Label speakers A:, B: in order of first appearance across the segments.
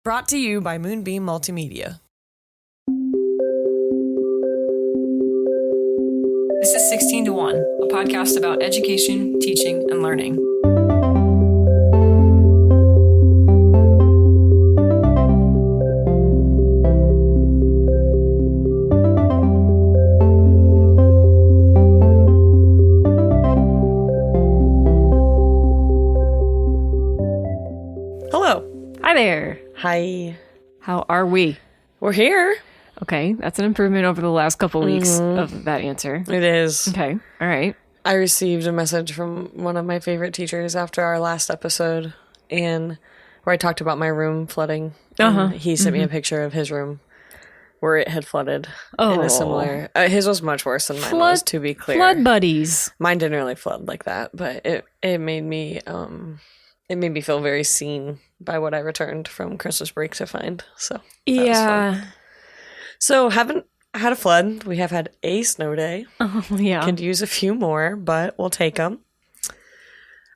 A: Brought to you by Moonbeam Multimedia.
B: This is 16 to 1, a podcast about education, teaching, and learning.
A: Hello.
B: Hi there.
A: Hi.
B: How are we?
A: We're here.
B: Okay, that's an improvement over the last couple weeks of that answer.
A: It is.
B: Okay, all right.
A: I received a message from one of my favorite teachers after our last episode, and where I talked about my room flooding. And he sent me a picture of his room where it had flooded in a similar. His was much worse than mine was, to be clear.
B: Flood buddies.
A: Mine didn't really flood like that, but it made me feel very seen by what I returned from Christmas break to find. So that was fun. So haven't had a flood. We have had a snow day.
B: Oh, yeah.
A: Could use a few more, but we'll take them.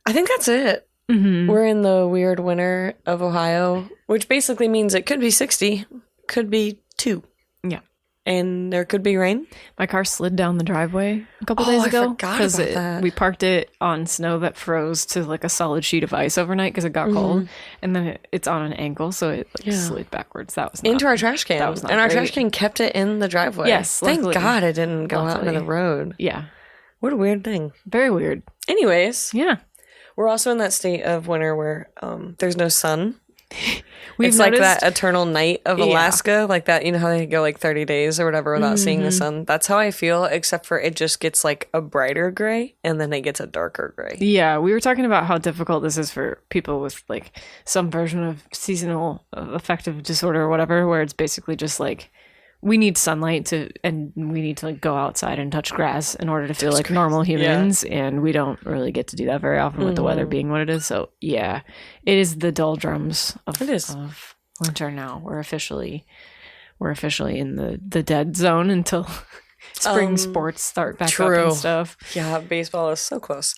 A: I think that's it.
B: Mm-hmm.
A: We're in the weird winter of Ohio, which basically means it could be 60, could be 2.
B: Yeah.
A: And there could be rain.
B: My car slid down the driveway a couple days ago.
A: I forgot about that.
B: We parked it on snow that froze to like a solid sheet of ice overnight because it got cold. And then it's on an angle, so it slid backwards. That was not,
A: into our trash can.
B: That was not
A: and our
B: great.
A: trash can kept it in the driveway.
B: Yes.
A: Thank
B: luckily.
A: God it didn't go out into the road.
B: Yeah.
A: What a weird thing.
B: Very weird.
A: Anyways.
B: Yeah.
A: We're also in that state of winter where there's no sun.
B: noticed,
A: It's like that eternal night of Alaska, like that, you know how they go like 30 days or whatever without seeing the sun? That's how I feel, except for it just gets like a brighter gray and then it gets a darker gray.
B: Yeah, we were talking about how difficult this is for people with like some version of seasonal affective disorder or whatever, where it's basically just like we need sunlight and we need to like go outside and touch grass in order to feel like normal humans, and we don't really get to do that very often with the weather being what it is. So yeah, it is the doldrums of winter now. We're officially in the dead zone until spring sports start back up and stuff.
A: Yeah, baseball is so close.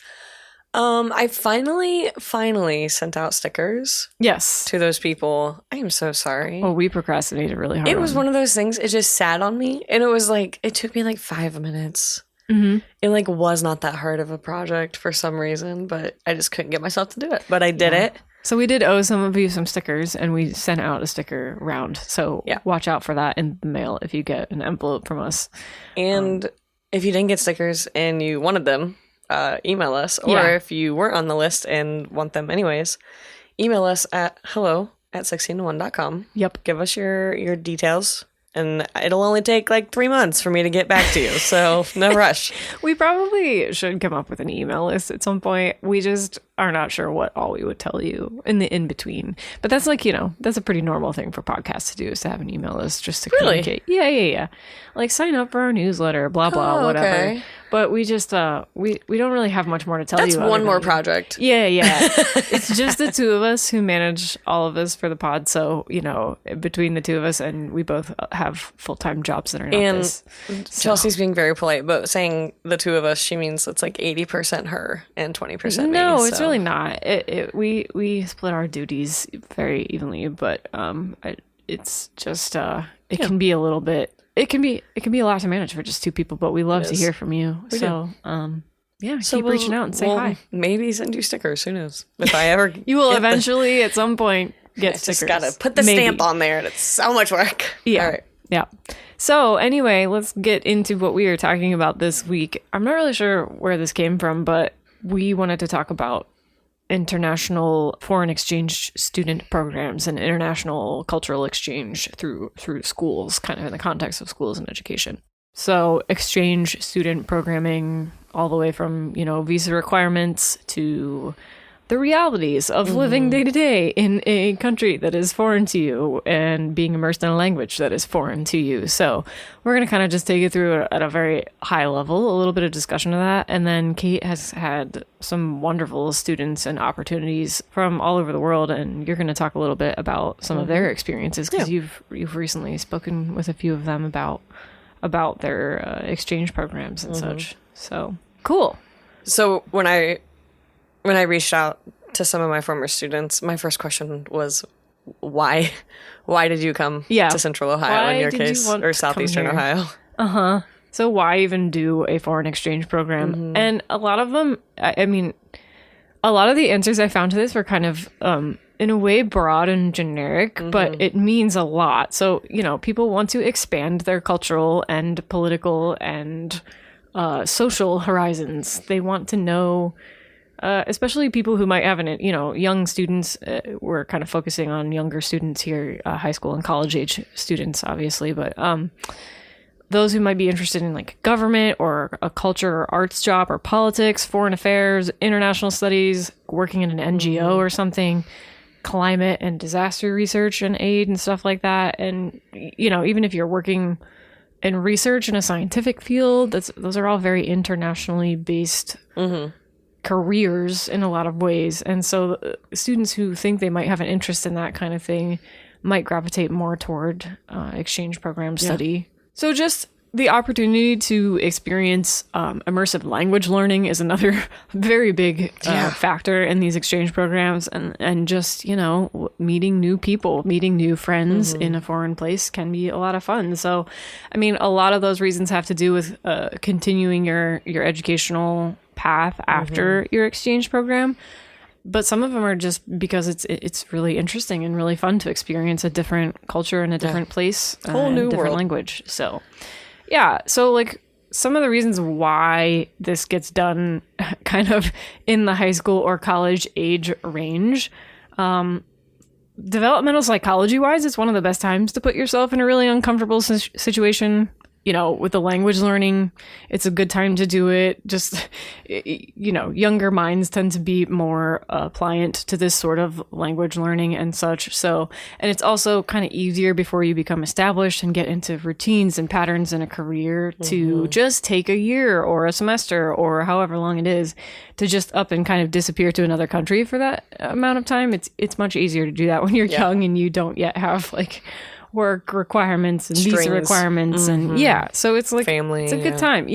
A: I finally sent out stickers.
B: Yes.
A: To those people. I am so sorry.
B: Well, we procrastinated really hard.
A: It was one of those things, it just sat on me, and it was like, it took me like 5 minutes.
B: Mm-hmm.
A: It like was not that hard of a project for some reason, but I just couldn't get myself to do it. But I did it.
B: So we did owe some of you some stickers, and we sent out a sticker round. So watch out for that in the mail if you get an envelope from us. And
A: if you didn't get stickers and you wanted them, email us. Or if you weren't on the list and want them anyways, email us at hello@16to1.com.
B: Yep.
A: Give us your details. And it'll only take like 3 months for me to get back to you. So no rush.
B: We probably should come up with an email list at some point. We just are not sure what all we would tell you in the in-between. But that's like, that's a pretty normal thing for podcasts to do, is to have an email list just to communicate. Yeah. Like sign up for our newsletter, blah, blah, whatever. Okay. But we just, we don't really have much more to tell you.
A: That's one more project.
B: Yeah. It's just the two of us who manage all of this for the pod. So, between the two of us, and we both have full-time jobs that are not this.
A: Chelsea's being very polite, but saying the two of us, she means it's like 80% her and 20% me.
B: No, it's really not. We split our duties very evenly, but it's just it can be a little bit. It can be a lot to manage for just two people, but we love to hear from you. So keep reaching out and say hi.
A: Maybe send you stickers. Who knows? If I ever,
B: you will eventually at some point get stickers.
A: Just gotta put the stamp on there, and it's so much work.
B: Yeah.
A: All right.
B: Yeah. So anyway, let's get into what we are talking about this week. I'm not really sure where this came from, but we wanted to talk about international foreign exchange student programs and international cultural exchange through schools, kind of in the context of schools and education. So exchange student programming, all the way from, visa requirements to the realities of living day to day in a country that is foreign to you and being immersed in a language that is foreign to you. So we're going to kind of just take you through at a very high level, a little bit of discussion of that. And then Kate has had some wonderful students and opportunities from all over the world. And you're going to talk a little bit about some of their experiences, because you've recently spoken with a few of them about their exchange programs and such. So cool.
A: So when I reached out to some of my former students, my first question was, why did you come to Central Ohio in your case, or Southeastern Ohio?
B: So why even do a foreign exchange program? And a lot of them, I mean, a lot of the answers I found to this were kind of, in a way, broad and generic, but it means a lot. So, you know, people want to expand their cultural and political and social horizons. They want to know, especially people who might have young students. We're kind of focusing on younger students here, high school and college age students, obviously, but those who might be interested in like government or a culture or arts job or politics, foreign affairs, international studies, working in an NGO or something, climate and disaster research and aid and stuff like that. And, you know, even if you're working in research in a scientific field, those are all very internationally based careers in a lot of ways. And so students who think they might have an interest in that kind of thing might gravitate more toward exchange program study. So just the opportunity to experience immersive language learning is another very big factor in these exchange programs. And just, you know, meeting new people, meeting new friends in a foreign place can be a lot of fun. So, I mean, a lot of those reasons have to do with continuing your educational path after your exchange program. But some of them are just because it's really interesting and really fun to experience a different culture in a different place,
A: whole new
B: different
A: world.
B: language. So, yeah. So, like, some of the reasons why this gets done kind of in the high school or college age range, developmental psychology wise, it's one of the best times to put yourself in a really uncomfortable situation. You know, with the language learning, it's a good time to do it. Just, you know, younger minds tend to be more pliant to this sort of language learning and such. So, and it's also kind of easier before you become established and get into routines and patterns in a career to just take a year or a semester or however long it is to just up and kind of disappear to another country for that amount of time. It's much easier to do that when you're young and you don't yet have like work requirements and visa requirements and so it's like
A: family,
B: it's a good time.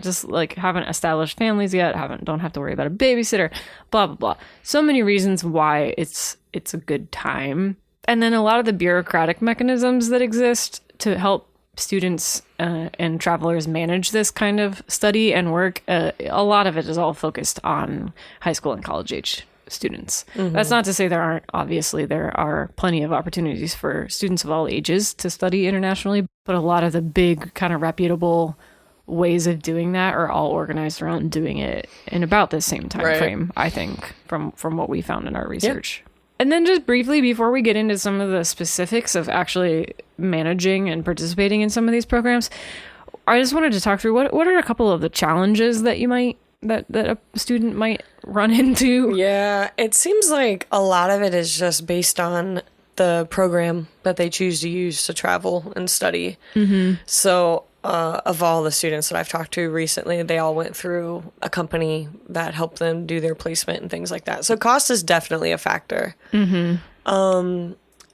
B: Just like haven't established families yet, don't have to worry about a babysitter, blah blah blah. So many reasons why it's a good time. And then a lot of the bureaucratic mechanisms that exist to help students and travelers manage this kind of study and work, a lot of it is all focused on high school and college age students. That's not to say there are plenty of opportunities for students of all ages to study internationally, but a lot of the big kind of reputable ways of doing that are all organized around doing it in about the same time frame, I think, from what we found in our research. And then just briefly, before we get into some of the specifics of actually managing and participating in some of these programs, I just wanted to talk through what are a couple of the challenges that you might that a student might run into. Yeah,
A: it seems like a lot of it is just based on the program that they choose to use to travel and study. So of all the students that I've talked to recently, they all went through a company that helped them do their placement and things like that. So cost is definitely a factor.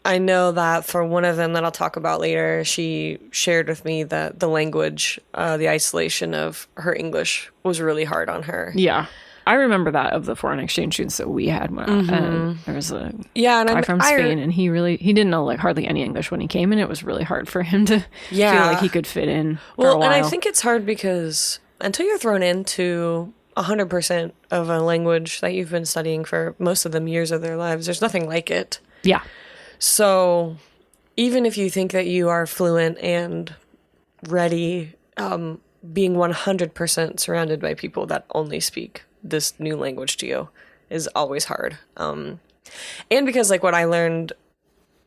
A: I know that for one of them that I'll talk about later, she shared with me that the language, the isolation of her English was really hard on her.
B: Yeah. I remember that of the foreign exchange students that we had. When there was a guy from Spain, and he didn't know like hardly any English when he came, and it was really hard for him to feel like he could fit in for a while.
A: And I think it's hard because until you're thrown into 100% of a language that you've been studying for most of them years of their lives, there's nothing like it.
B: Yeah.
A: So even if you think that you are fluent and ready, being 100% surrounded by people that only speak this new language to you is always hard. And because like what I learned,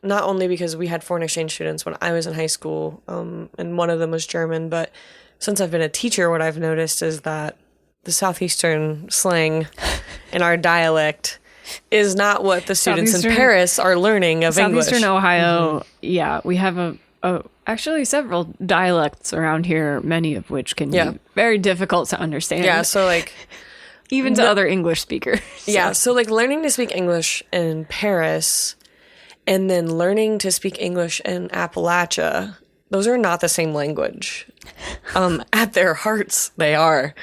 A: not only because we had foreign exchange students when I was in high school, and one of them was German, but since I've been a teacher, what I've noticed is that the Southeastern slang in our dialect is not what the students in Paris are learning of English.
B: Southeastern Ohio, we have actually several dialects around here, many of which can be very difficult to understand.
A: Yeah, so like
B: even to other English speakers.
A: So. Yeah, so like learning to speak English in Paris and then learning to speak English in Appalachia, those are not the same language. At their hearts, they are,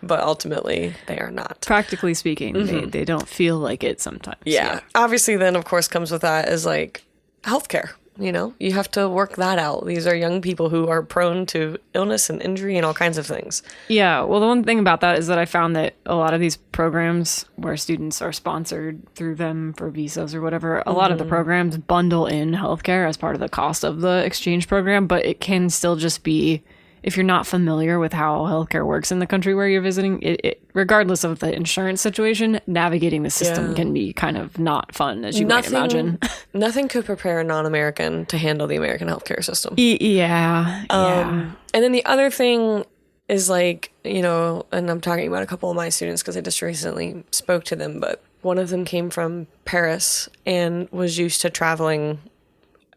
A: but ultimately, they are not.
B: Practically speaking, they don't feel like it sometimes.
A: Yeah. Obviously, then, of course, comes with that is like healthcare. You know, you have to work that out. These are young people who are prone to illness and injury and all kinds of things.
B: Yeah. Well, the one thing about that is that I found that a lot of these programs where students are sponsored through them for visas or whatever, a lot of the programs bundle in healthcare as part of the cost of the exchange program, but it can still just be, if you're not familiar with how healthcare works in the country where you're visiting, regardless of the insurance situation, navigating the system can be kind of not fun, as you might imagine.
A: Nothing could prepare a non-American to handle the American healthcare system.
B: Yeah.
A: And then the other thing is like, you know, and I'm talking about a couple of my students because I just recently spoke to them, but one of them came from Paris and was used to traveling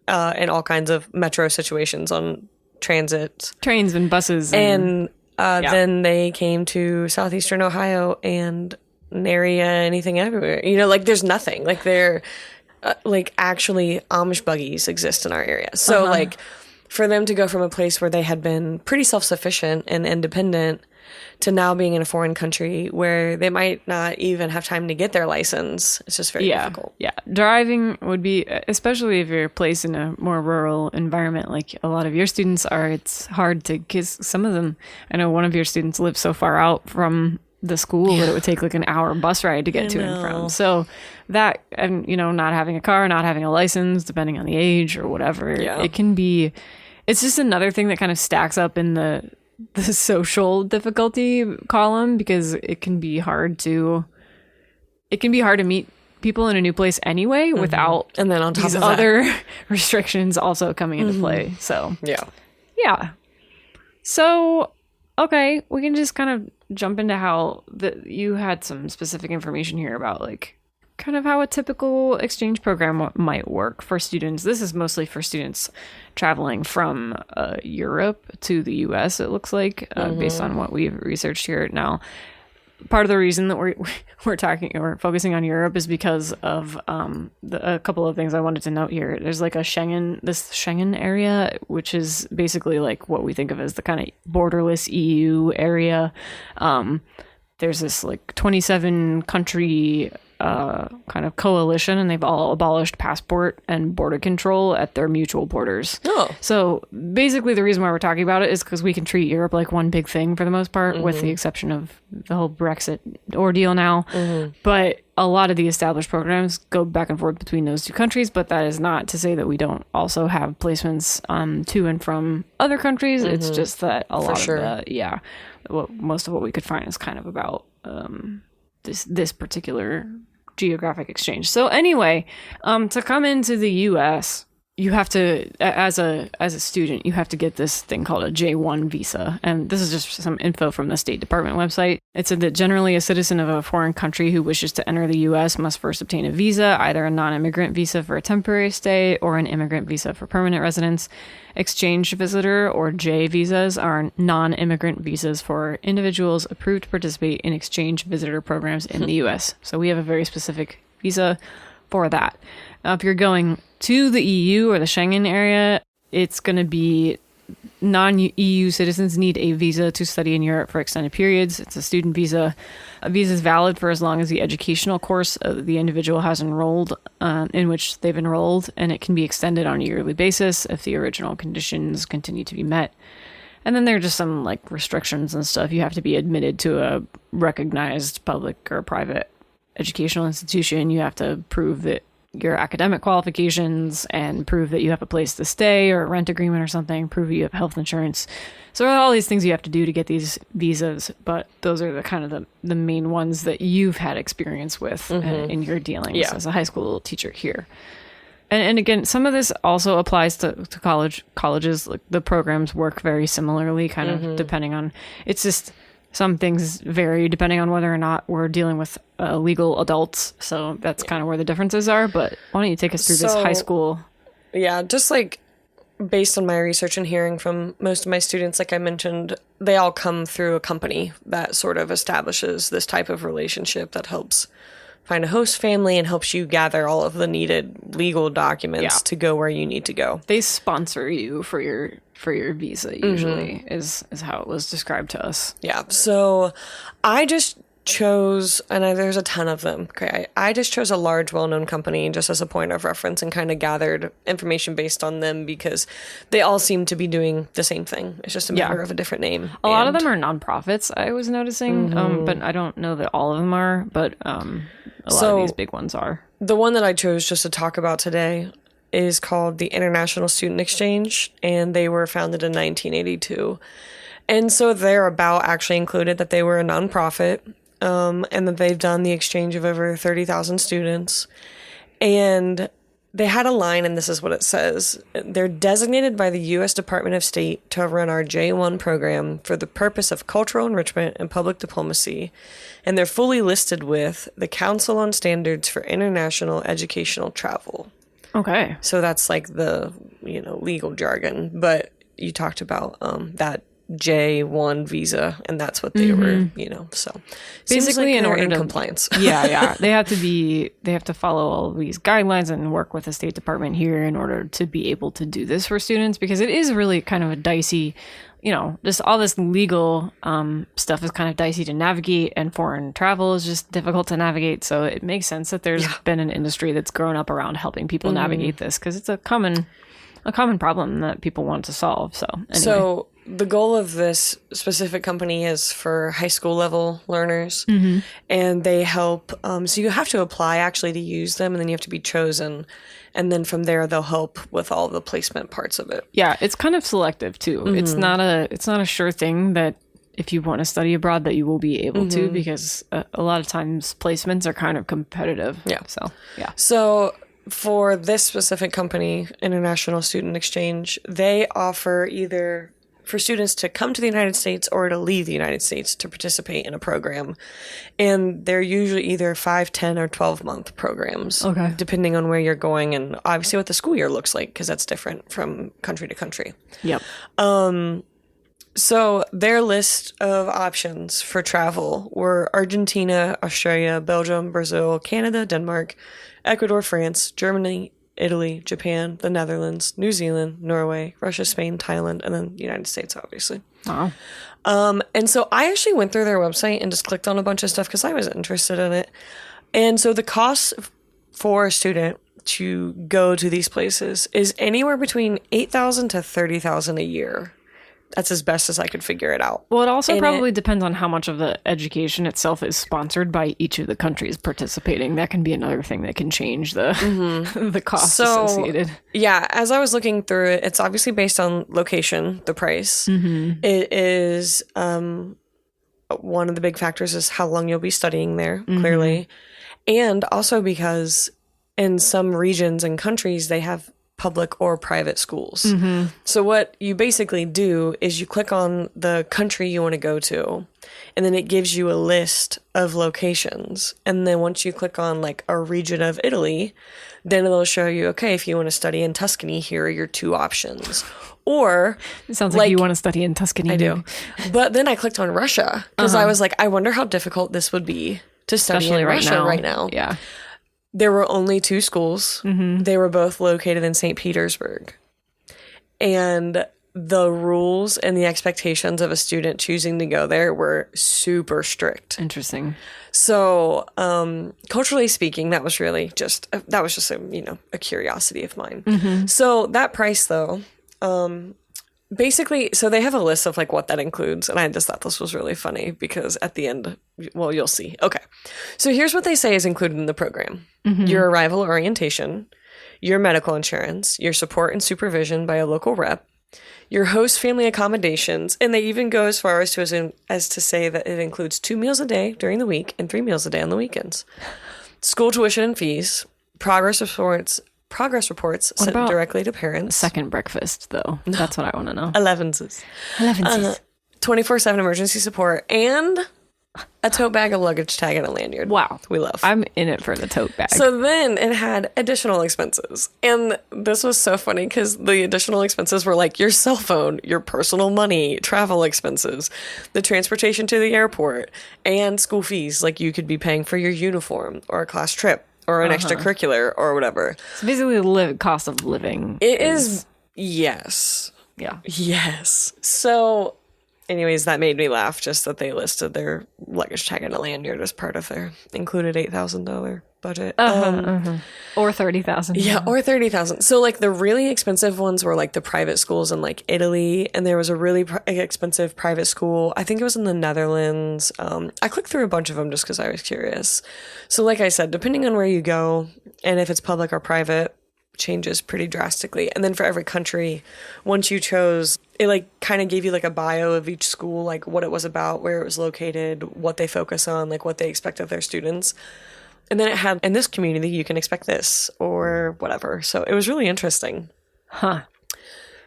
A: in all kinds of metro situations on transit,
B: trains and buses,
A: and then they came to southeastern Ohio and nary anything everywhere. You know, like there's nothing. Like they're like actually Amish buggies exist in our area. So like for them to go from a place where they had been pretty self-sufficient and independent to now being in a foreign country where they might not even have time to get their license. It's just very difficult.
B: Yeah. Driving would be, especially if you're placed in a more rural environment like a lot of your students are, it's hard to, because some of them, I know one of your students lives so far out from the school that it would take like an hour bus ride to get to and from. So that, and you know, not having a car, not having a license, depending on the age or whatever, it can be, it's just another thing that kind of stacks up in the social difficulty column, because it can be hard to meet people in a new place anyway without
A: and then on top
B: these
A: of
B: other restrictions also coming into play. So yeah. So okay, we can just kind of jump into how you had some specific information here about like kind of how a typical exchange program might work for students. This is mostly for students traveling from Europe to the US, it looks like, based on what we've researched here. Now, part of the reason that we're focusing on Europe is because of a couple of things I wanted to note here. There's like this Schengen area, which is basically like what we think of as the kind of borderless EU area. There's this like 27 country kind of coalition, and they've all abolished passport and border control at their mutual borders. So basically the reason why we're talking about it is because we can treat Europe like one big thing for the most part, with the exception of the whole Brexit ordeal now. But a lot of the established programs go back and forth between those two countries, but that is not to say that we don't also have placements to and from other countries. It's just that a lot of most of what we could find is kind of about this particular geographic exchange. So anyway, to come into the US, you have to, as a student, you have to get this thing called a J1 visa. And this is just some info from the State Department website. It said that generally a citizen of a foreign country who wishes to enter the US must first obtain a visa, either a non-immigrant visa for a temporary stay or an immigrant visa for permanent residence. Exchange visitor or J visas are non-immigrant visas for individuals approved to participate in exchange visitor programs in the US. So we have a very specific visa for that. If you're going to the EU or the Schengen area, it's going to be non-EU citizens need a visa to study in Europe for extended periods. It's a student visa. A visa is valid for as long as the educational course the individual has enrolled, in which they've enrolled, and it can be extended on a yearly basis if the original conditions continue to be met. And then there are just some like restrictions and stuff. You have to be admitted to a recognized public or private educational institution. You have to prove that your academic qualifications and prove that you have a place to stay or a rent agreement or something, prove you have health insurance. So there are all these things you have to do to get these visas, but those are the kind of the main ones that you've had experience with in your dealings as a high school teacher here. And again, some of this also applies to colleges. Like the programs work very similarly, kind of depending on, it's just some things vary depending on whether or not we're dealing with legal adults. So that's kind of where the differences are. But why don't you take us through this high school?
A: Yeah, just like based on my research and hearing from most of my students, like I mentioned, they all come through a company that sort of establishes this type of relationship that helps find a host family and helps you gather all of the needed legal documents to go where you need to go.
B: They sponsor you for your visa usually is how it was described to us.
A: Yeah. So I just chose, and there's a ton of them. Okay. I just chose a large, well-known company just as a point of reference and kind of gathered information based on them because they all seem to be doing the same thing. It's just a matter of a different name.
B: A lot of them are nonprofits, I was noticing, but I don't know that all of them are, but a lot of these big ones are.
A: The one that I chose just to talk about today is called the International Student Exchange, and they were founded in 1982. And so their about actually included that they were a nonprofit, and that they've done the exchange of over 30,000 students. And they had a line, and this is what it says. They're designated by the U.S. Department of State to run our J1 program for the purpose of cultural enrichment and public diplomacy. And they're fully listed with the Council on Standards for International Educational Travel.
B: Okay.
A: So that's like the, legal jargon. But you talked about that J1 visa, and that's what they were, so
B: basically
A: like
B: in order
A: in
B: to
A: compliance.
B: yeah they have to follow all these guidelines and work with the State Department here in order to be able to do this for students, because it is really kind of a dicey, just all this legal stuff is kind of dicey to navigate, and foreign travel is just difficult to navigate. So it makes sense that there's been an industry that's grown up around helping people navigate this, because it's a common problem that people want to solve. So anyway.
A: So the goal of this specific company is for high school level learners, and they help. So you have to apply actually to use them, and then you have to be chosen. And then from there, they'll help with all the placement parts of it.
B: Yeah, it's kind of selective too. It's not a sure thing that if you want to study abroad that you will be able to, because a lot of times placements are kind of competitive.
A: Yeah.
B: So
A: for this specific company, International Student Exchange, they offer either for students to come to the United States or to leave the United States to participate in a program. And they're usually either 5, 10, or 12-month programs, depending on where you're going and obviously what the school year looks like, because that's different from country to country.
B: Yep.
A: So their list of options for travel were Argentina, Australia, Belgium, Brazil, Canada, Denmark, Ecuador, France, Germany, Italy, Japan, the Netherlands, New Zealand, Norway, Russia, Spain, Thailand, and then the United States, obviously.
B: Wow.
A: And so I actually went through their website and just clicked on a bunch of stuff because I was interested in it. And so the cost for a student to go to these places is anywhere between $8,000 to $30,000 a year. That's as best as I could figure it out.
B: Well, it also probably depends on how much of the education itself is sponsored by each of the countries participating. That can be another thing that can change the the costs associated.
A: Yeah, as I was looking through it, it's obviously based on location, the price. It is one of the big factors is how long you'll be studying there, clearly. And also because in some regions and countries, they have public or private schools. So what you basically do is you click on the country you want to go to, and then it gives you a list of locations. And then once you click on like a region of Italy, then it'll show you, okay, if you want to study in Tuscany, here are your 2 options. Or
B: it sounds like you want to study in Tuscany.
A: I do. But then I clicked on Russia because I was like, I wonder how difficult this would be to study
B: especially
A: in Russia right now.
B: Yeah.
A: There were only 2 schools. They were both located in St. Petersburg. And the rules and the expectations of a student choosing to go there were super strict.
B: Interesting.
A: So, culturally speaking, that was really just a curiosity of mine. So that price though, basically, so they have a list of like what that includes, and I just thought this was really funny because at the end, well, you'll see. Okay, so here's what they say is included in the program: your arrival orientation, your medical insurance, your support and supervision by a local rep, your host family accommodations, and they even go as far as to say that it includes 2 meals a day during the week and 3 meals a day on the weekends, school tuition and fees, progress reports sent directly to parents.
B: Second breakfast, though. No. That's what I want to know.
A: 11s.
B: 24/7
A: emergency support, and a tote bag, a luggage tag, and a lanyard.
B: Wow.
A: We love.
B: I'm in it for the tote bag.
A: So then it had additional expenses. And this was so funny because the additional expenses were like your cell phone, your personal money, travel expenses, the transportation to the airport, and school fees. Like you could be paying for your uniform or a class trip or an extracurricular or whatever.
B: So basically the cost of living.
A: It is, yes.
B: Yeah.
A: Yes. So anyways, that made me laugh just that they listed their luggage tag and a lanyard as part of their included $8,000 budget.
B: Or 30,000.
A: Yeah, or 30,000. So like the really expensive ones were like the private schools in like Italy, and there was a really expensive private school. I think it was in the Netherlands. I clicked through a bunch of them just because I was curious. So like I said, depending on where you go and if it's public or private, changes pretty drastically. And then for every country, once you chose, it like kind of gave you like a bio of each school, like what it was about, where it was located, what they focus on, like what they expect of their students. And then it had, in this community, you can expect this or whatever. So it was really interesting.
B: Huh.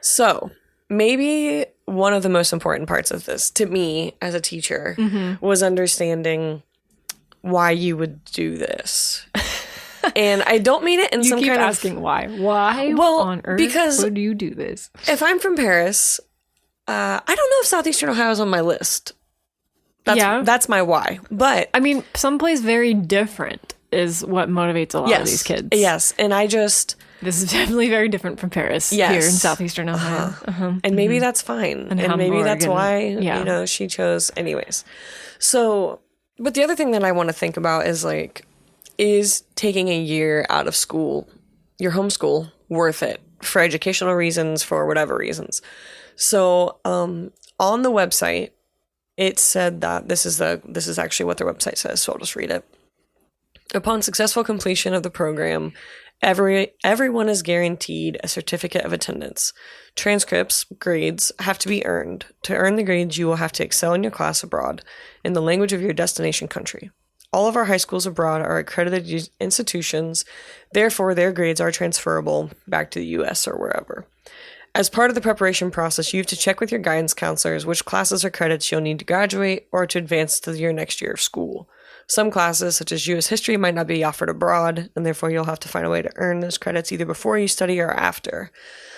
A: So maybe one of the most important parts of this to me as a teacher was understanding why you would do this. And I don't mean it in some kind of...
B: You keep asking why. Why on earth
A: because
B: would you do this?
A: If I'm from Paris, I don't know if Southeastern Ohio is on my list. That's my why. But...
B: I mean, someplace very different is what motivates a lot of these kids.
A: Yes, and I just...
B: This is definitely very different from Paris here in Southeastern Ohio.
A: And maybe that's fine. And maybe
B: Hamburg
A: that's why, she chose... Anyways. So, but the other thing that I want to think about is like... Is taking a year out of school, your homeschool, worth it for educational reasons, for whatever reasons? So on the website, it said that this is actually what their website says, so I'll just read it. Upon successful completion of the program, everyone is guaranteed a certificate of attendance. Transcripts, grades, have to be earned. To earn the grades, you will have to excel in your class abroad in the language of your destination country. All of our high schools abroad are accredited institutions, therefore their grades are transferable back to the U.S. or wherever. As part of the preparation process, you have to check with your guidance counselors which classes or credits you'll need to graduate or to advance to your next year of school. Some classes, such as U.S. history, might not be offered abroad, and therefore you'll have to find a way to earn those credits either before you study or after.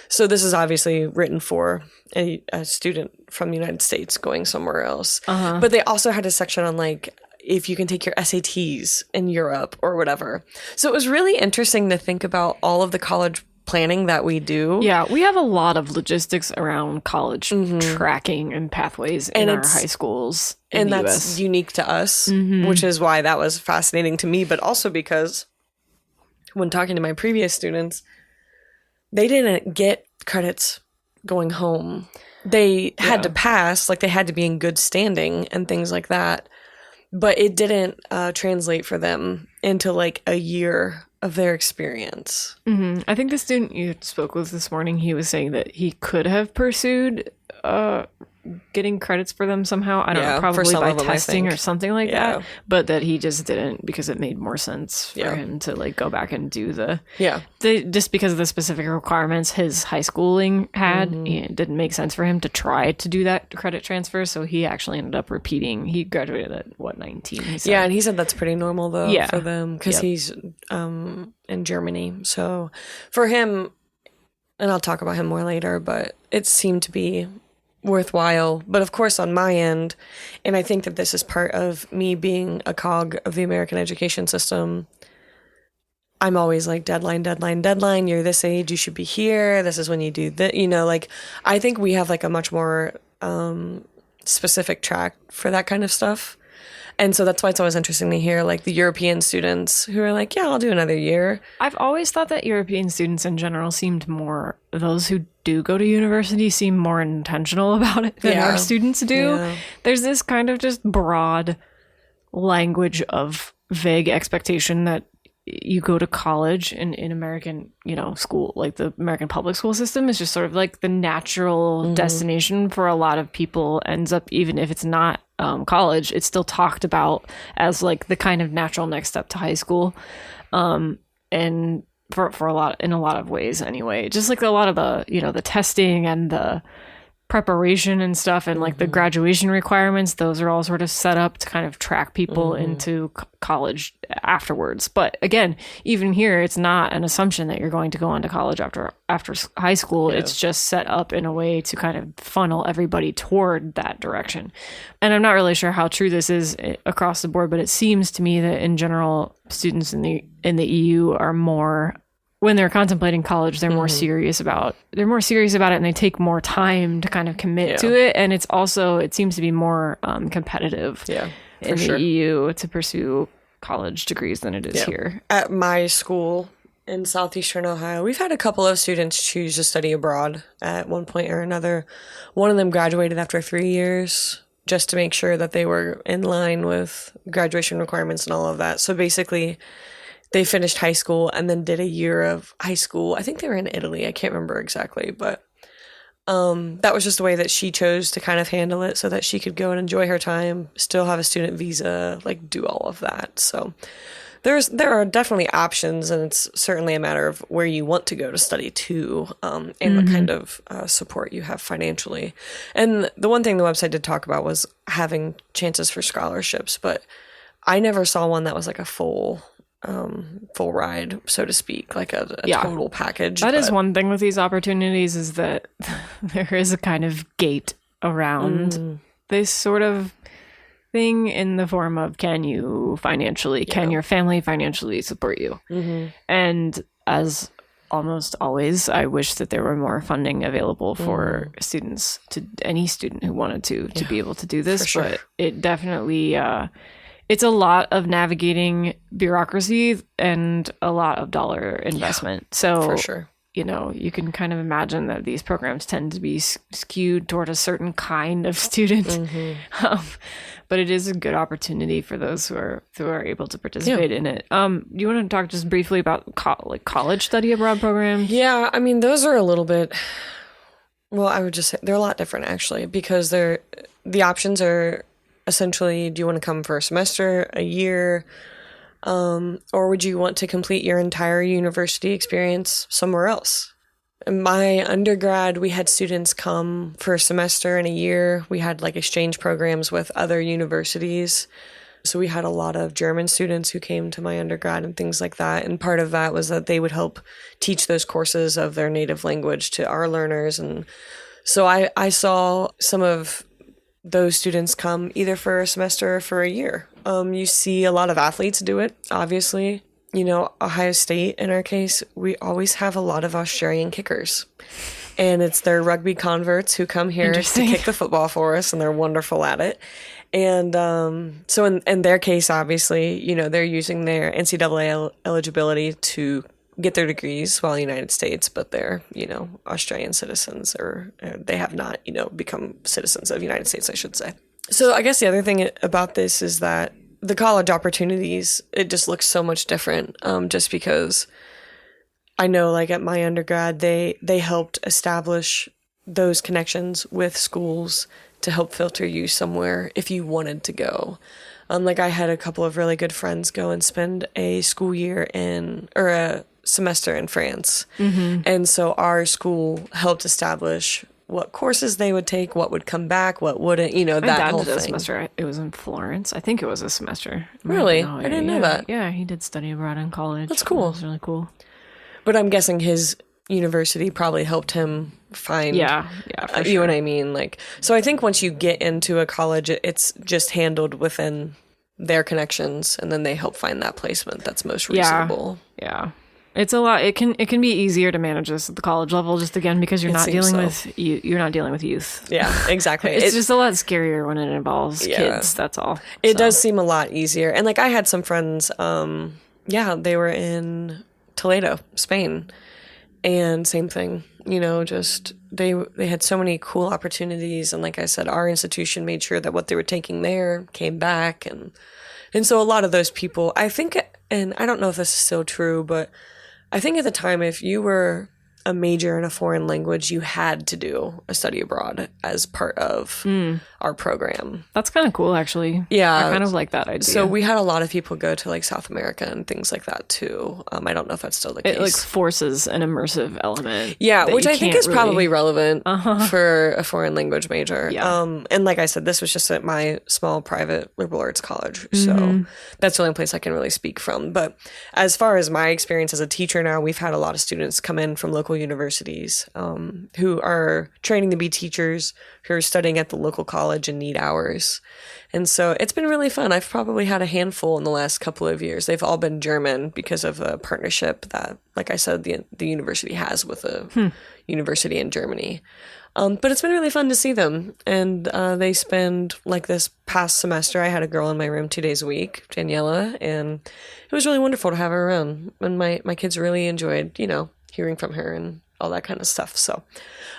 A: So this is obviously written for a student from the United States going somewhere else. But they also had a section on like... if you can take your SATs in Europe or whatever. So it was really interesting to think about all of the college planning that we do.
B: Yeah, we have a lot of logistics around college tracking and pathways in our high schools in the
A: that's
B: US.
A: Unique to us, which is why that was fascinating to me, but also because when talking to my previous students, they didn't get credits going home. They had to pass, like they had to be in good standing and things like that. But it didn't translate for them into like a year of their experience.
B: I think the student you spoke with this morning, he was saying that he could have pursued getting credits for them somehow. I don't know, probably by testing or something like that. But that he just didn't because it made more sense for him to like go back and do the just because of the specific requirements his high schooling had. It didn't make sense for him to try to do that credit transfer. So he actually ended up repeating. He graduated at 19?
A: Yeah, and he said that's pretty normal though for them because he's in Germany. So for him, and I'll talk about him more later, but it seemed to be worthwhile. But of course on my end, and I think that this is part of me being a cog of the American education system, I'm always like deadline. You're this age, you should be here. This is when you do that. Like I think we have like a much more specific track for that kind of stuff. And so that's why it's always interesting to hear like the European students who are like, yeah, I'll do another year.
B: I've always thought that European students in general seemed more, those who do go to university seem more intentional about it than our students do. Yeah. There's this kind of just broad language of vague expectation that you go to college in American, school, like the American public school system is just sort of like the natural destination for a lot of people. Ends up, even if it's not college, it's still talked about as like the kind of natural next step to high school. And for in a lot of ways anyway, just like a lot of the, the testing and the preparation and stuff, and like the graduation requirements, those are all sort of set up to kind of track people into college afterwards. But again, even here, it's not an assumption that you're going to go on to college after high school. It's just set up in a way to kind of funnel everybody toward that direction. And I'm not really sure how true this is across the board, but it seems to me that in general, students in the EU are more, when they're contemplating college, they're more serious about it, and they take more time to kind of commit to it. And it's also, it seems to be more competitive in the EU to pursue college degrees than it is here.
A: At my school in southeastern Ohio, we've had a couple of students choose to study abroad at one point or another. One of them graduated after 3 years just to make sure that they were in line with graduation requirements and all of that. So basically, they finished high school and then did a year of high school. I think they were in Italy. I can't remember exactly, but that was just the way that she chose to kind of handle it so that she could go and enjoy her time, still have a student visa, like do all of that. So there are definitely options, and it's certainly a matter of where you want to go to study too, and what kind of support you have financially. And the one thing the website did talk about was having chances for scholarships, but I never saw one that was like a full ride, so to speak, like a total package.
B: That is one thing with these opportunities, is that there is a kind of gate around this sort of thing in the form of, can your family financially support you? And as almost always, I wish that there were more funding available for students, to any student who wanted to be able to do this. But it definitely it's a lot of navigating bureaucracy and a lot of dollar investment. So
A: for sure,
B: you can kind of imagine that these programs tend to be skewed toward a certain kind of student. But it is a good opportunity for those who are able to participate in it. Do you want to talk just briefly about college study abroad programs? Yeah,
A: I mean, those are a little bit, well, I would just say they're a lot different actually, because the options are essentially, do you want to come for a semester, a year, or would you want to complete your entire university experience somewhere else? In my undergrad, we had students come for a semester and a year. We had like exchange programs with other universities. So we had a lot of German students who came to my undergrad and things like that. And part of that was that they would help teach those courses of their native language to our learners. And so I saw some of those students come either for a semester or for a year. You see a lot of athletes do it, obviously. Ohio State, in our case, we always have a lot of Australian kickers. And it's their rugby converts who come here to kick the football for us, and they're wonderful at it. And so in their case, obviously, they're using their NCAA eligibility to get their degrees while in the United States, but they're, Australian citizens, or they have not, become citizens of the United States, I should say. So I guess the other thing about this is that the college opportunities, it just looks so much different, just because I know, like at my undergrad, they helped establish those connections with schools to help filter you somewhere if you wanted to go. Like I had a couple of really good friends go and spend a school year or a semester in France. And so our school helped establish what courses they would take, what would come back, what wouldn't, that whole thing.
B: Semester. It was in Florence. I think it was a semester.
A: Really? I didn't know that.
B: Yeah, he did study abroad in college.
A: That's cool.
B: It was really cool.
A: But I'm guessing his university probably helped him find,
B: for
A: you know what I mean? Like, so I think once you get into a college, it's just handled within their connections, and then they help find that placement that's most reasonable.
B: Yeah. It's a lot. It can be easier to manage this at the college level, just again because you're not dealing with youth.
A: Yeah, exactly.
B: It's just a lot scarier when it involves kids. That's all.
A: It does seem a lot easier. And like I had some friends, they were in Toledo, Spain, and same thing. Just they had so many cool opportunities, and like I said, our institution made sure that what they were taking there came back, and so a lot of those people, I think, and I don't know if this is still true, but I think at the time, if you were a major in a foreign language, you had to do a study abroad as part of our program.
B: That's kind of cool, actually.
A: Yeah.
B: I kind of like that idea.
A: So we had a lot of people go to like South America and things like that too. I don't know if that's still the case.
B: It like forces an immersive element.
A: Yeah, which I think is
B: really...
A: probably relevant for a foreign language major.
B: Yeah.
A: And like I said, this was just at my small private liberal arts college. So that's the only place I can really speak from. But as far as my experience as a teacher now, we've had a lot of students come in from local universities who are training to be teachers, who are studying at the local college and need hours. And so it's been really fun. I've probably had a handful in the last couple of years. They've all been German because of a partnership that, like I said, the university has with a university in Germany. But it's been really fun to see them. And they spend, like this past semester, I had a girl in my room 2 days a week, Daniela, and it was really wonderful to have her around. And my kids really enjoyed, hearing from her and all that kind of stuff. So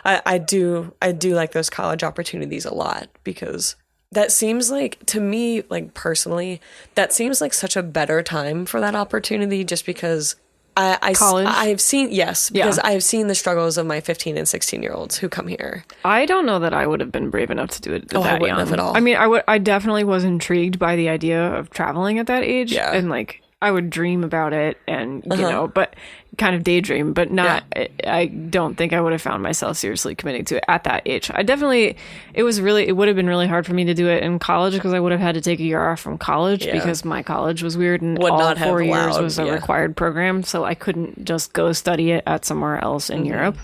A: I do like those college opportunities a lot, because that seems like, to me, like personally, that seems like such a better time for that opportunity, just because
B: College?
A: I've seen, yes, because I have seen the struggles of my 15 and 16-year-olds who come here.
B: I don't know that I would have been brave enough to do it that
A: I wouldn't
B: young.
A: have at all.
B: I mean, I definitely was intrigued by the idea of traveling at that age.
A: Yeah.
B: And like, I would dream about it and, but kind of daydream, but not, I don't think I would have found myself seriously committing to it at that age. It would have been really hard for me to do it in college, because I would have had to take a year off from college because my college was weird and all 4 years was a required program. So I couldn't just go study it at somewhere else in Europe.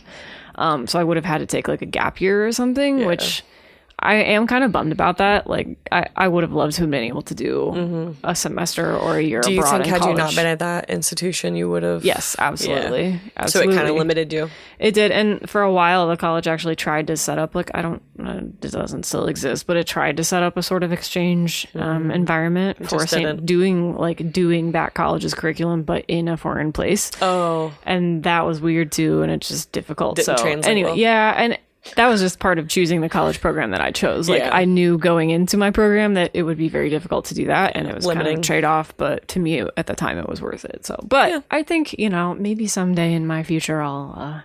B: So I would have had to take like a gap year or something, which I am kind of bummed about that. Like, I would have loved to have been able to do a semester or a year abroad in college.
A: Do you think had you not been at that institution, you would have?
B: Yes, absolutely.
A: Yeah.
B: Absolutely.
A: So it kind of limited you?
B: It did. And for a while, the college actually tried to set up, like, it doesn't still exist, but it tried to set up a sort of exchange environment for doing that college's curriculum, but in a foreign place.
A: Oh.
B: And that was weird too, and it's just difficult.
A: Didn't translate
B: anyway,
A: well.
B: and that was just part of choosing the college program that I chose. Like, I knew going into my program that it would be very difficult to do that, and it was limiting. Kind of a trade-off, but to me at the time it was worth it. So, but I think, maybe someday in my future I'll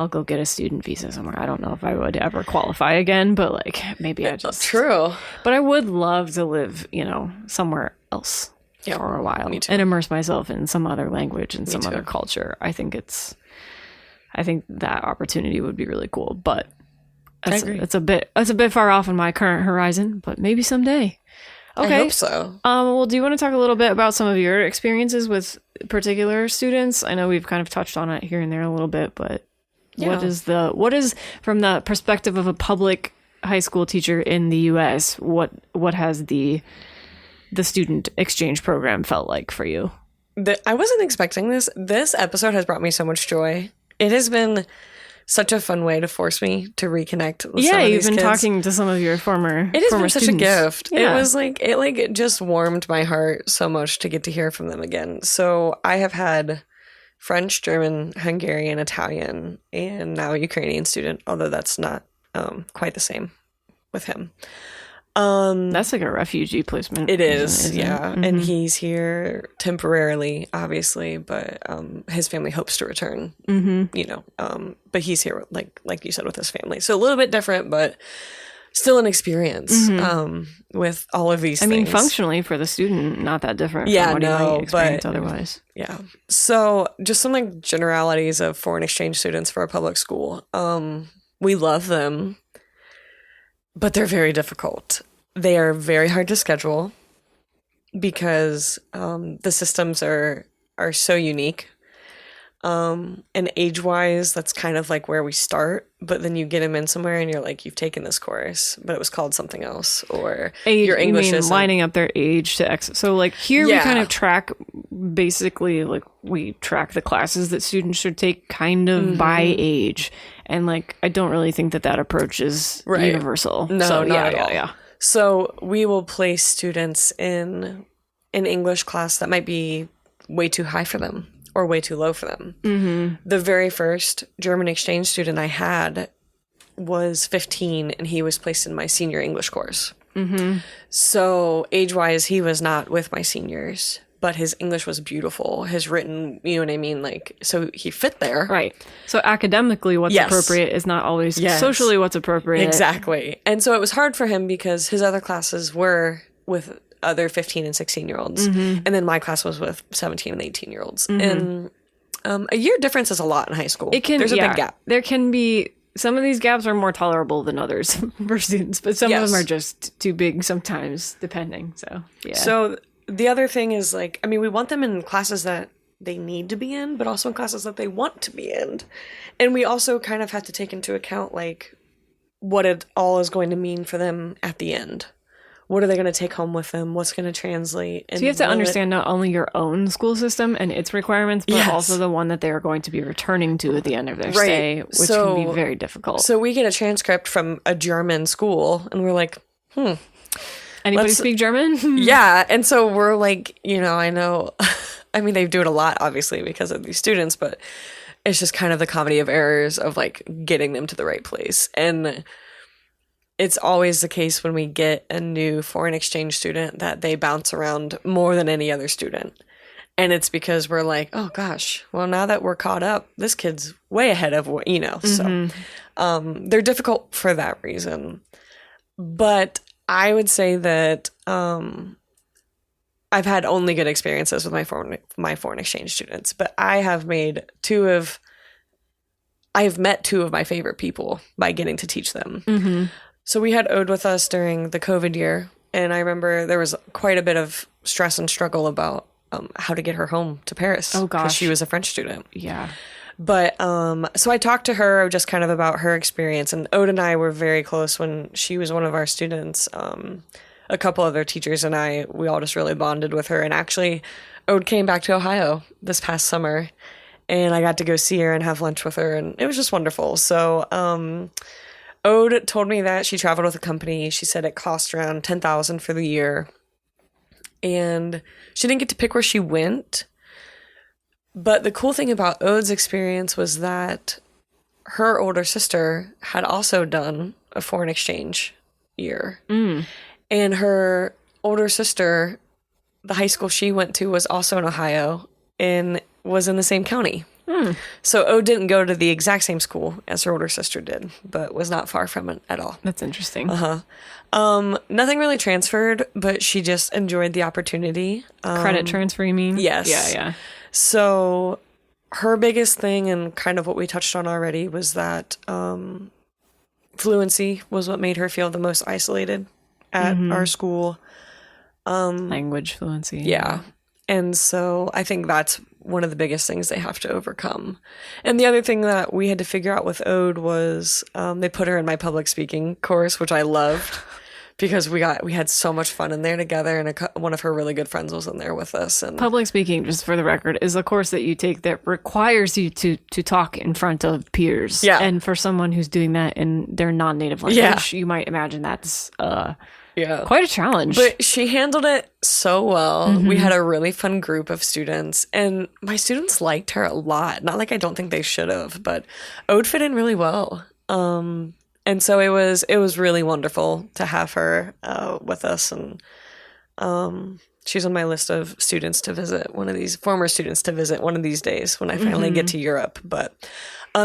B: go get a student visa somewhere. I don't know if I would ever qualify again, but like, maybe I just...
A: True.
B: But I would love to live, somewhere else for a while and immerse myself in some other language and some other culture. I think that opportunity would be really cool, but it's a bit far off in my current horizon, but maybe someday. Okay.
A: I hope so.
B: Well, do you want to talk a little bit about some of your experiences with particular students? I know we've kind of touched on it here and there a little bit, but what is from the perspective of a public high school teacher in the US, what has the student exchange program felt like for you?
A: I wasn't expecting this. This episode has brought me so much joy. It has been such a fun way to force me to reconnect with some of these
B: you've been
A: kids.
B: Talking to some of your former
A: It has been
B: students.
A: such a gift.
B: Yeah.
A: It was like, it just warmed my heart so much to get to hear from them again. So I have had French, German, Hungarian, Italian, and now a Ukrainian student, although that's not quite the same with him.
B: That's like a refugee placement.
A: It is, yeah.
B: Mm-hmm.
A: And he's here temporarily, obviously, but his family hopes to return. But he's here, like you said, with his family. So a little bit different, but still an experience with all of these things.
B: I mean, functionally for the student, not that different from what he might experience otherwise.
A: Yeah. So just some like generalities of foreign exchange students for a public school. We love them, but they're very difficult. They are very hard to schedule because the systems are so unique. And age-wise, that's kind of like where we start. But then you get them in somewhere and you're like, you've taken this course, but it was called something else. Or your English is
B: lining up their age to So like here we kind of track, basically, like we track the classes that students should take kind of by age. And like, I don't really think that approach is universal.
A: No, not at all. Yeah. So we will place students in an English class that might be way too high for them or way too low for them. Mm-hmm. The very first German exchange student I had was 15, and he was placed in my senior English course. Mm-hmm. So age-wise, he was not with my seniors. but his English was beautiful. His written, you know what I mean? Like, so he fit there.
B: Right. So academically, what's appropriate is not always socially what's appropriate.
A: Exactly. And so it was hard for him because his other classes were with other 15 and 16-year-olds. And then my class was with 17 and 18-year-olds. And a year difference is a lot in high school. There's a big gap.
B: There can be, some of these gaps are more tolerable than others for students, but some of them are just too big sometimes, depending. So, yeah.
A: So the other thing is, like, I mean, we want them in classes that they need to be in, but also in classes that they want to be in. And we also kind of have to take into account, like, what it all is going to mean for them at the end. What are they going to take home with them? What's going to translate? And
B: so you have to understand not only your own school system and its requirements, but also the one that they are going to be returning to at the end of their stay, which can be very difficult.
A: So we get a transcript from a German school, and we're like,
B: Anybody speak German?
A: Yeah. And so we're like, you know, I know, I mean, they do it a lot, obviously, because of these students, but it's just kind of the comedy of errors of, like, getting them to the right place. And it's always the case when we get a new foreign exchange student that they bounce around more than any other student. And it's because we're like, oh gosh, well, now that we're caught up, this kid's way ahead of what, you know. So they're difficult for that reason. But I would say that I've had only good experiences with my foreign exchange students, but I have met two of my favorite people by getting to teach them. So we had Ode with us during the COVID year, and I remember there was quite a bit of stress and struggle about how to get her home to Paris.
B: Oh, gosh.
A: Because she was a French student.
B: Yeah.
A: But so I talked to her just kind of about her experience, and Ode and I were very close when she was one of our students. A couple other teachers and we all just really bonded with her. And actually, Ode came back to Ohio this past summer, and I got to go see her and have lunch with her, and it was just wonderful. So Ode told me that she traveled with a company. She said it cost around $10,000 for the year. And she didn't get to pick where she went. But the cool thing about Ode's experience was that her older sister had also done a foreign exchange year. And her older sister, the high school she went to, was also in Ohio and was in the same county. So Ode didn't go to the exact same school as her older sister did, but was not far from it at all.
B: That's interesting.
A: Nothing really transferred, but she just enjoyed the opportunity.
B: Credit transfer, you mean?
A: Yes.
B: Yeah.
A: So her biggest thing, and kind of what we touched on already, was that fluency was what made her feel the most isolated at our school.
B: Language fluency.
A: Yeah. And so I think that's one of the biggest things they have to overcome. And the other thing that we had to figure out with Ode was they put her in my public speaking course, which I loved because we had so much fun in there together, and one of her really good friends was in there with us. And
B: public speaking, just for the record, is a course that you take that requires you to talk in front of peers.
A: Yeah.
B: And for someone who's doing that in their non-native language, you might imagine that's quite a challenge.
A: But she handled it so well. We had a really fun group of students, and my students liked her a lot. Not like I don't think they should have, but Ode fit in really well. And so it was really wonderful to have her with us, and she's on my list of students to visit, former students to visit one of these days when I finally get to Europe. But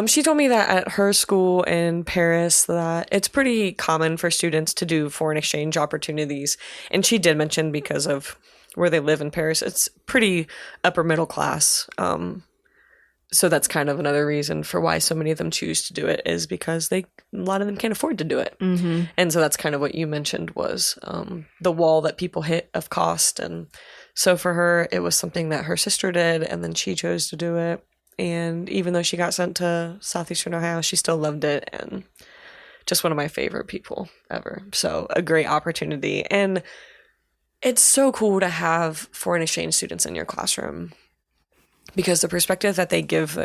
A: she told me that at her school in Paris that it's pretty common for students to do foreign exchange opportunities. And she did mention because of where they live in Paris, it's pretty upper middle class. So that's kind of another reason for why so many of them choose to do it, is because a lot of them can't afford to do it. And so that's kind of what you mentioned was the wall that people hit of cost. And so for her, it was something that her sister did, and then she chose to do it. And even though she got sent to Southeastern Ohio, she still loved it, and just one of my favorite people ever. So a great opportunity. And it's so cool to have foreign exchange students in your classroom, because the perspective that they give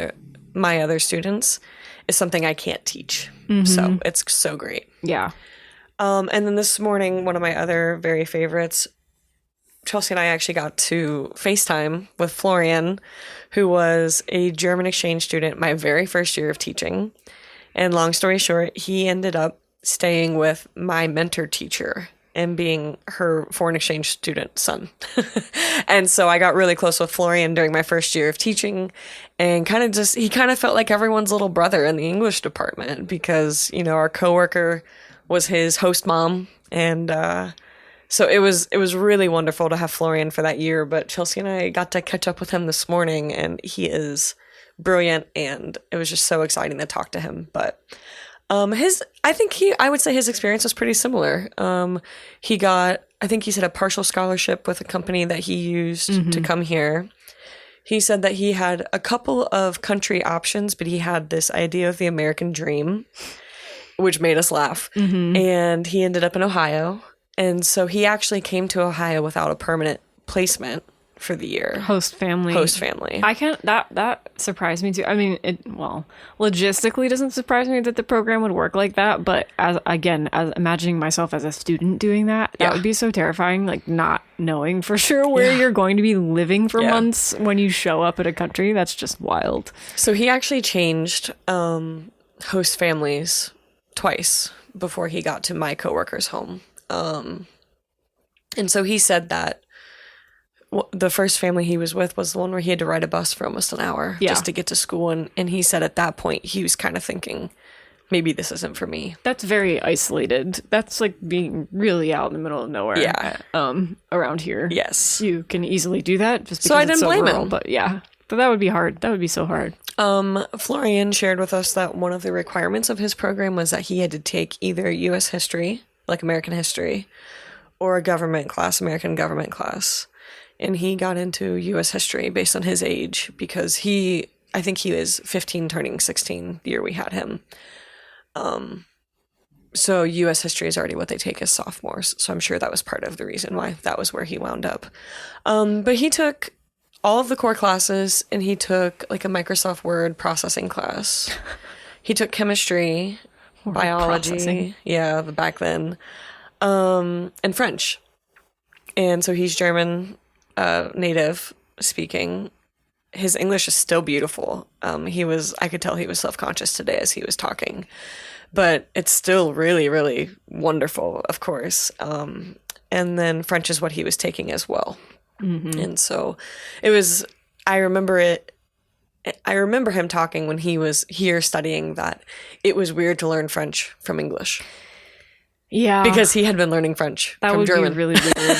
A: my other students is something I can't teach. So it's so great.
B: Yeah.
A: And then this morning, one of my other very favorites, Chelsea and I actually got to FaceTime with Florian, who was a German exchange student my very first year of teaching. And long story short, he ended up staying with my mentor teacher and being her foreign exchange student son. And so I got really close with Florian during my first year of teaching, and he kind of felt like everyone's little brother in the English department because, you know, our coworker was his host mom. And so it was really wonderful to have Florian for that year. But Chelsea and I got to catch up with him this morning, and he is brilliant, and it was just so exciting to talk to him. But I would say his experience was pretty similar. He got, I think he said, a partial scholarship with a company that he used to come here. He said that he had a couple of country options, but he had this idea of the American dream, which made us laugh. And he ended up in Ohio. And so he actually came to Ohio without a permanent placement for the year.
B: Host family. I can't, that surprised me too. I mean, logistically doesn't surprise me that the program would work like that. But as imagining myself as a student doing that would be so terrifying. Like not knowing for sure where you're going to be living for months when you show up at a country. That's just wild.
A: So he actually changed host families twice before he got to my coworker's home. And so he said that the first family he was with was the one where he had to ride a bus for almost an hour just to get to school. And he said at that point, he was kind of thinking, maybe this isn't for me.
B: That's very isolated. That's like being really out in the middle of nowhere.
A: Yeah.
B: Around here.
A: Yes.
B: You can easily do that just because
A: so I didn't blame
B: rural,
A: him.
B: But yeah. But that would be hard. That would be so hard.
A: Florian shared with us that one of the requirements of his program was that he had to take either U.S. history, like American history, or a government class, American government class. And he got into U.S. history based on his age because I think he was 15 turning 16 the year we had him. So U.S. history is already what they take as sophomores. So I'm sure that was part of the reason why that was where he wound up. But he took all of the core classes, and he took like a Microsoft Word processing class. He took chemistry, biology, back then, and French. And so he's German native speaking. His English is still beautiful. I could tell he was self-conscious today as he was talking, but it's still really, really wonderful, of course. And then French is what he was taking as well. And so I remember him talking when he was here studying that it was weird to learn French from English.
B: Yeah.
A: Because he had been learning French from German.
B: Be really weird.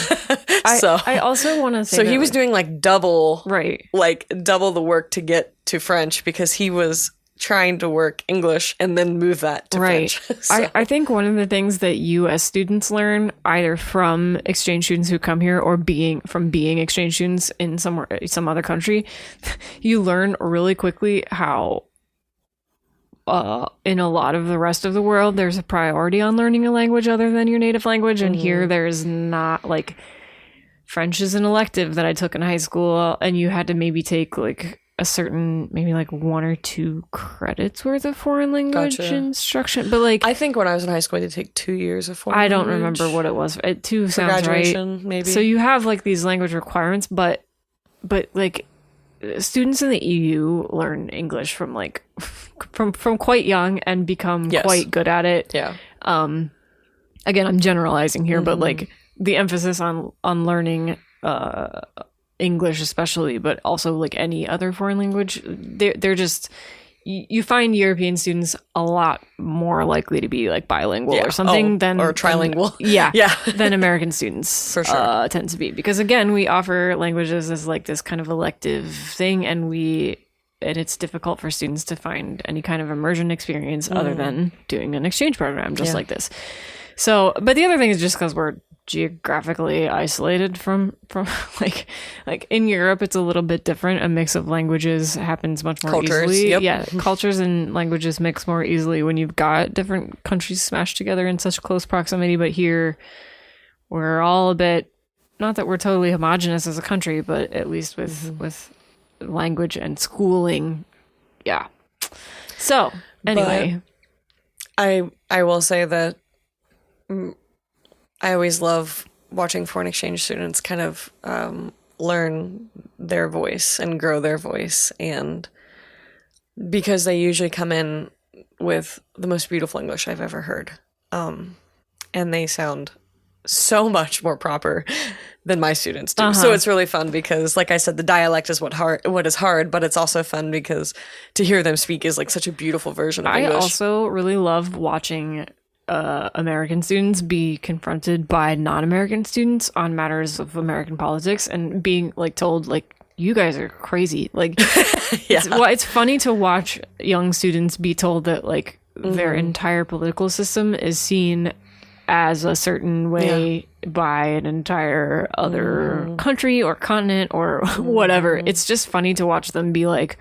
B: I also want to say
A: so he was doing like double the work to get to French because he was trying to work English and then move that to French.
B: So. I think one of the things that U.S. students learn either from exchange students who come here or being exchange students in some other country, you learn really quickly how in a lot of the rest of the world, there's a priority on learning a language other than your native language. And here there's not, like, French is an elective that I took in high school, and you had to maybe take like a certain, maybe like 1 or 2 credits worth of foreign language instruction. But like,
A: I think when I was in high school, I did take 2 years of foreign language.
B: I don't remember what it was. 2 sounds right.
A: Maybe.
B: So you have like these language requirements, but like students in the EU learn English from like from quite young and become quite good at it.
A: Yeah.
B: Again, I'm generalizing here, but like the emphasis on learning English especially, but also like any other foreign language, they're just, you find European students a lot more likely to be like bilingual or something
A: or trilingual.
B: Than American students
A: for sure
B: tend to be, because again, we offer languages as like this kind of elective thing, and it's difficult for students to find any kind of immersion experience other than doing an exchange program just like this. So, but the other thing is just because we're geographically isolated from like in Europe, it's a little bit different. A mix of languages happens much more easily. Yeah, cultures and languages mix more easily when you've got different countries smashed together in such close proximity. But here, we're all a bit, not that we're totally homogenous as a country, but at least with language and schooling. Yeah. So anyway,
A: but I will say that I always love watching foreign exchange students kind of learn their voice and grow their voice, and because they usually come in with the most beautiful English I've ever heard, and they sound so much more proper than my students do. So it's really fun because, like I said, the dialect is what is hard, but it's also fun because to hear them speak is like such a beautiful version of English.
B: I also really love watching American students be confronted by non-American students on matters of American politics and being like told like, you guys are crazy. Like, it's funny to watch young students be told that like their entire political system is seen as a certain way by an entire other country or continent or whatever. It's just funny to watch them be like,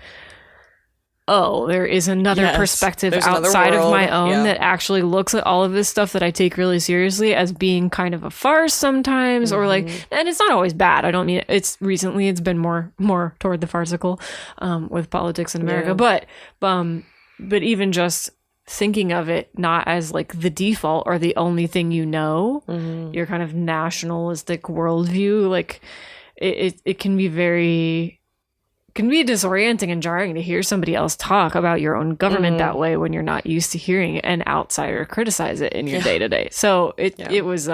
B: oh, there is another perspective outside of my own that actually looks at all of this stuff that I take really seriously as being kind of a farce sometimes, or like, and it's not always bad. I don't mean it's been more toward the farcical with politics in America, but even just thinking of it not as like the default or the only thing your kind of nationalistic worldview, like it can be disorienting and jarring to hear somebody else talk about your own government that way when you're not used to hearing an outsider criticize it in your day to day. So it was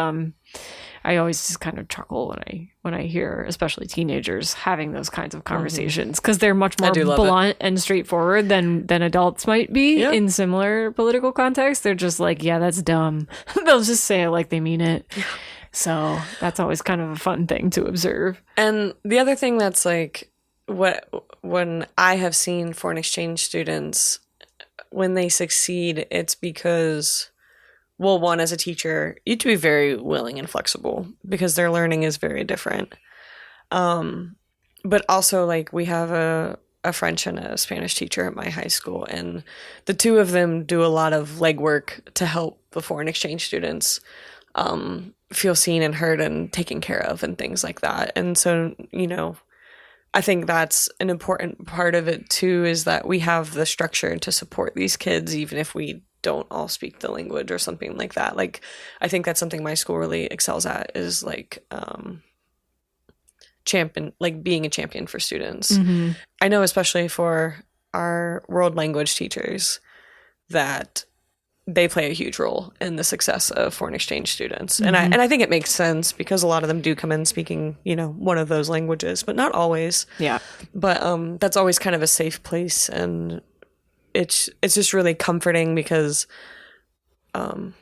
B: I always just kind of chuckle when I hear especially teenagers having those kinds of conversations because they're much more blunt and straightforward than adults might be in similar political contexts. They're just like, yeah, that's dumb. They'll just say it like they mean it. So that's always kind of a fun thing to observe.
A: And the other thing that's like, when I have seen foreign exchange students, when they succeed, it's because, well, one, as a teacher, you have to be very willing and flexible because their learning is very different. But also, like, we have a French and a Spanish teacher at my high school, and the two of them do a lot of legwork to help the foreign exchange students feel seen and heard and taken care of and things like that. And so, I think that's an important part of it too, is that we have the structure to support these kids, even if we don't all speak the language or something like that. Like, I think that's something my school really excels at, is like being a champion for students. I know, especially for our world language teachers, that they play a huge role in the success of foreign exchange students. And I think it makes sense because a lot of them do come in speaking, one of those languages, but not always.
B: Yeah.
A: But that's always kind of a safe place, and it's just really comforting because I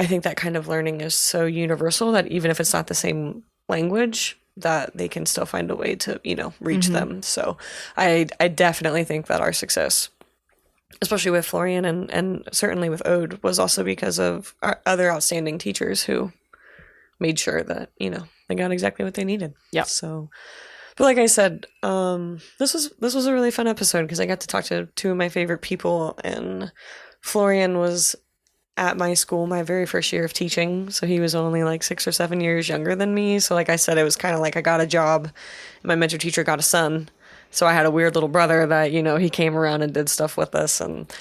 A: think that kind of learning is so universal that even if it's not the same language, that they can still find a way to, reach them. So I definitely think that our success, especially with Florian and certainly with Ode, was also because of our other outstanding teachers who made sure that, they got exactly what they needed.
B: Yeah.
A: So, but like I said, this was a really fun episode because I got to talk to two of my favorite people, and Florian was at my school my very first year of teaching. So he was only like 6 or 7 years younger than me. So like I said, it was kind of like I got a job and my mentor teacher got a son. So I had a weird little brother that, he came around and did stuff with us. And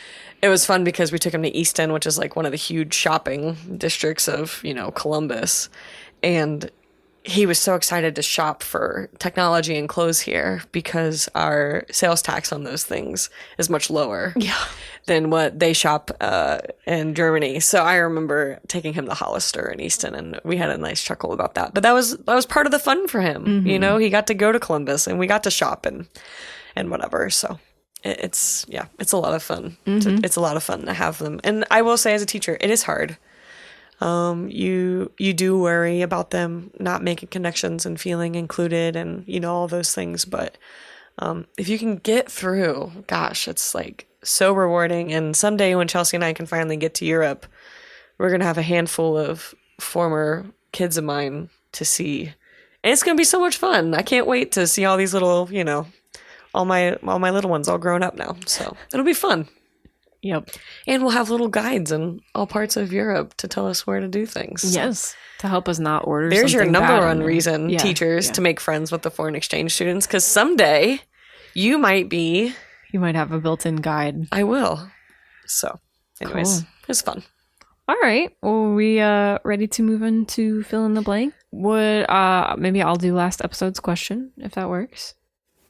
A: it was fun because we took him to Easton, which is like one of the huge shopping districts of, Columbus. And he was so excited to shop for technology and clothes here because our sales tax on those things is much lower than what they shop in Germany. So I remember taking him to Hollister in Easton, and we had a nice chuckle about that. But that was part of the fun for him. He got to go to Columbus and we got to shop and whatever. So it's a lot of fun. It's a lot of fun to have them. And I will say, as a teacher, it is hard. You do worry about them not making connections and feeling included and, all those things. But if you can get through, gosh, it's like so rewarding. And someday when Chelsea and I can finally get to Europe, we're going to have a handful of former kids of mine to see. And it's going to be so much fun. I can't wait to see all these little, all my little ones all grown up now. So it'll be fun.
B: Yep.
A: And we'll have little guides in all parts of Europe to tell us where to do things.
B: Yes. To help us not order
A: There's your
B: something
A: number
B: bad
A: one reason, teachers, to make friends with the foreign exchange students, because someday you might
B: have a built-in guide.
A: I will. So, anyways, It was fun.
B: All right. Well, we ready to move into fill in the blank? Would maybe I'll do last episode's question, if that works.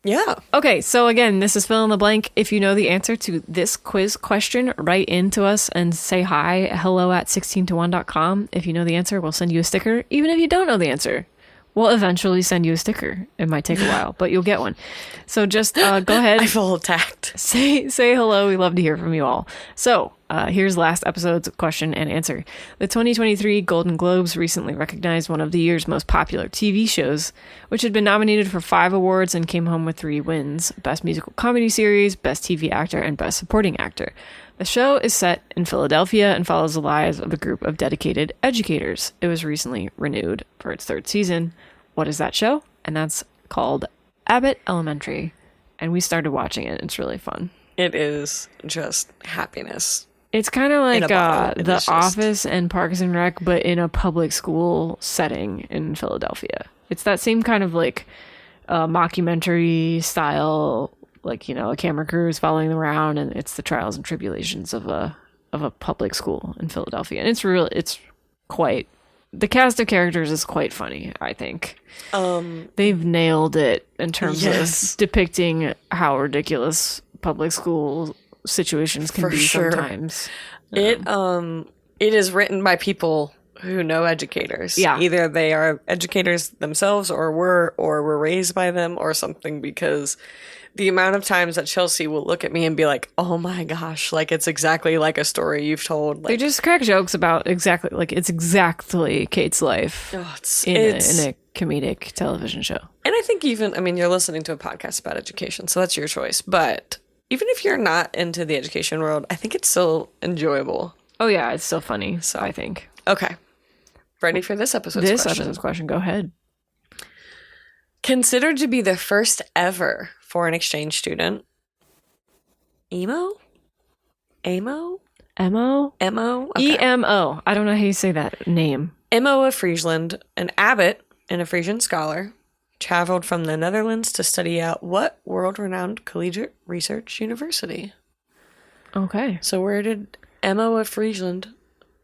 A: Yeah.
B: Okay, so again, this is fill in the blank. If you know the answer to this quiz question, write into us and say hi, hello@16to1.com. If you know the answer, we'll send you a sticker. Even if you don't know the answer, we'll eventually send you a sticker. It might take a while, but you'll get one. So just go ahead.
A: I feel attacked.
B: Say hello. We love to hear from you all. So here's last episode's question and answer. The 2023 Golden Globes recently recognized one of the year's most popular TV shows, which had been nominated for 5 awards and came home with 3 wins: Best Musical Comedy Series, Best TV Actor, and Best Supporting Actor. The show is set in Philadelphia and follows the lives of a group of dedicated educators. It was recently renewed for its 3rd season. What is that show? And that's called Abbott Elementary. And we started watching it. It's really fun.
A: It is just happiness.
B: It's kind of like The
A: just...
B: Office and Parks and Rec, but in a public school setting in Philadelphia. It's that same kind of like mockumentary style, like, you know, a camera crew is following them around, and it's the trials and tribulations of a public school in Philadelphia. And it's quite, the cast of characters is quite funny, I think. They've nailed it in terms of depicting how ridiculous public school situations can be sometimes.
A: It is written by people who know educators.
B: Yeah.
A: Either they are educators themselves or were raised by them or something, because the amount of times that Chelsea will look at me and be like, oh my gosh, like it's exactly like a story you've told. Like,
B: they just crack jokes about it's exactly Kate's life in a comedic television show.
A: And I think you're listening to a podcast about education, so that's your choice. But even if you're not into the education world, I think it's still enjoyable.
B: Oh yeah, it's still funny, so I think.
A: Okay. Ready for this episode's
B: question? Go ahead.
A: Considered to be the first ever foreign exchange student. Emo? Okay.
B: EMO? I don't know how you say that name.
A: Emo of Friesland, an abbot and a Frisian scholar, traveled from the Netherlands to study at what world-renowned collegiate research university?
B: Okay.
A: So where did Emo of Friesland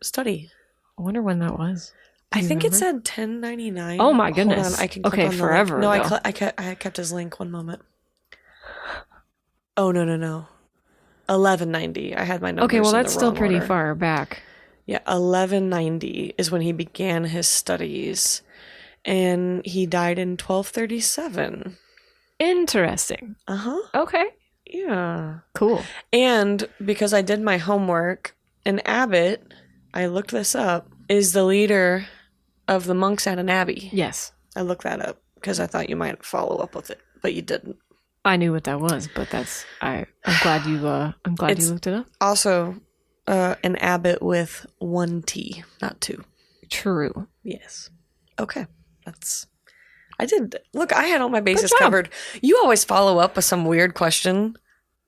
A: study?
B: I wonder when that was.
A: I think it said 1099.
B: Oh my goodness.
A: Hold on, I can click on
B: forever.
A: No, I kept his link. One moment. Oh, no. 1190. I had my numbers.
B: Okay, well, that's still pretty
A: order.
B: far back.
A: Yeah, 1190 is when he began his studies, and he died in 1237.
B: Interesting.
A: Uh-huh.
B: Okay.
A: Yeah.
B: Cool.
A: And because I did my homework, an abbot, I looked this up, is the leader of the monks at an abbey.
B: Yes.
A: I looked that up because I thought you might follow up with it, but you didn't.
B: I knew what that was, but I'm glad you looked it up.
A: Also, an abbot with 1 T, not 2.
B: True.
A: Yes. Okay. I had all my bases covered. You always follow up with some weird question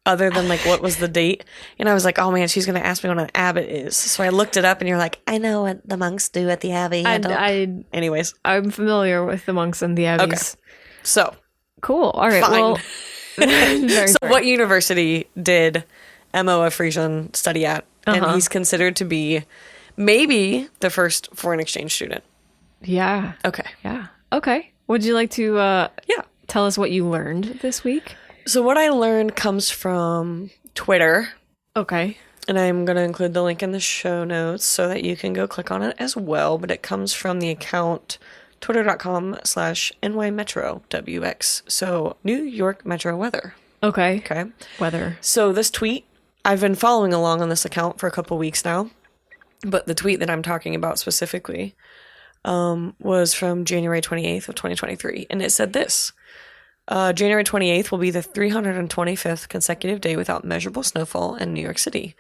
A: other than like what was the date, and I was like, oh man, she's gonna ask me what an abbot is, so I looked it up, and you're like, I know what the monks do at the abbey. Anyways,
B: I'm familiar with the monks and the abbeys.
A: Okay. So
B: cool. All right.
A: Fine.
B: Well,
A: so what university did Emo of Friesland study at? And he's considered to be maybe the first foreign exchange student.
B: Yeah.
A: Okay.
B: Yeah. Okay. Would you like to tell us what you learned this week?
A: So what I learned comes from Twitter.
B: Okay.
A: And I'm going to include the link in the show notes so that you can go click on it as well. But it comes from the account twitter.com/NYMetroWX. So New York Metro weather.
B: Okay.
A: Okay.
B: Weather.
A: So this tweet, I've been following along on this account for a couple weeks now. But the tweet that I'm talking about specifically was from January 28th of 2023. And it said this. January 28th will be the 325th consecutive day without measurable snowfall in New York City.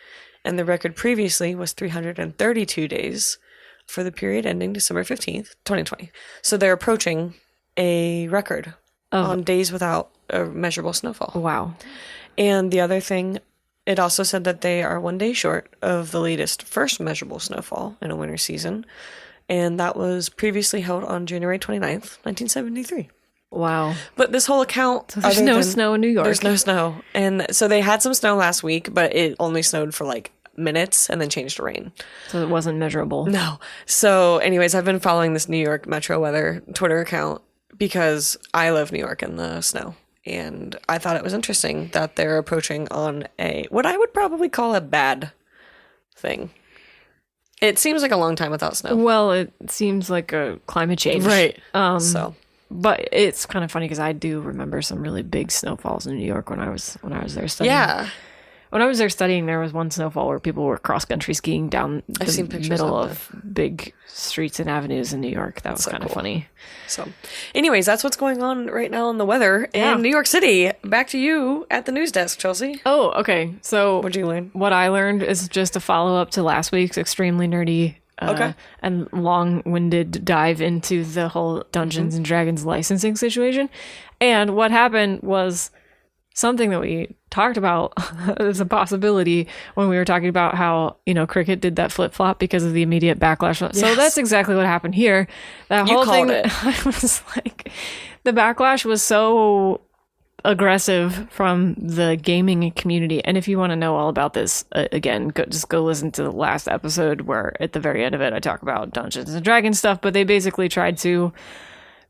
A: And the record previously was 332 days for the period ending December 15th, 2020. So they're approaching a record on days without a measurable snowfall.
B: Wow.
A: And the other thing, it also said that they are 1 day short of the latest first measurable snowfall in a winter season. And that was previously held on January 29th, 1973.
B: Wow.
A: But this whole account...
B: So there's no snow in New York.
A: There's no snow. And so they had some snow last week, but it only snowed for like minutes and then changed to rain.
B: So it wasn't measurable.
A: No. So anyways, I've been following this New York Metro weather Twitter account because I love New York and the snow. And I thought it was interesting that they're approaching on what I would probably call a bad thing. It seems like a long time without snow.
B: Well, it seems like a climate change.
A: Right.
B: But it's kind of funny because I do remember some really big snowfalls in New York when I was there studying.
A: Yeah.
B: When I was there studying, there was one snowfall where people were cross-country skiing down the middle of big streets and avenues in New York. That was kind of funny.
A: So, anyways, that's what's going on right now in the weather in New York City. Back to you at the news desk, Chelsea.
B: Oh, okay. So
A: what'd you learn?
B: What I learned is just a follow-up to last week's extremely nerdy and long-winded dive into the whole Dungeons and Dragons licensing situation. And what happened was something that we talked about as a possibility when we were talking about how, Cricket did that flip-flop because of the immediate backlash. Yes. So that's exactly what happened here. That whole thing, I was like, the backlash was so aggressive from the gaming community. And if you want to know all about this, again, just go listen to the last episode where at the very end of it, I talk about Dungeons and Dragons stuff, but they basically tried to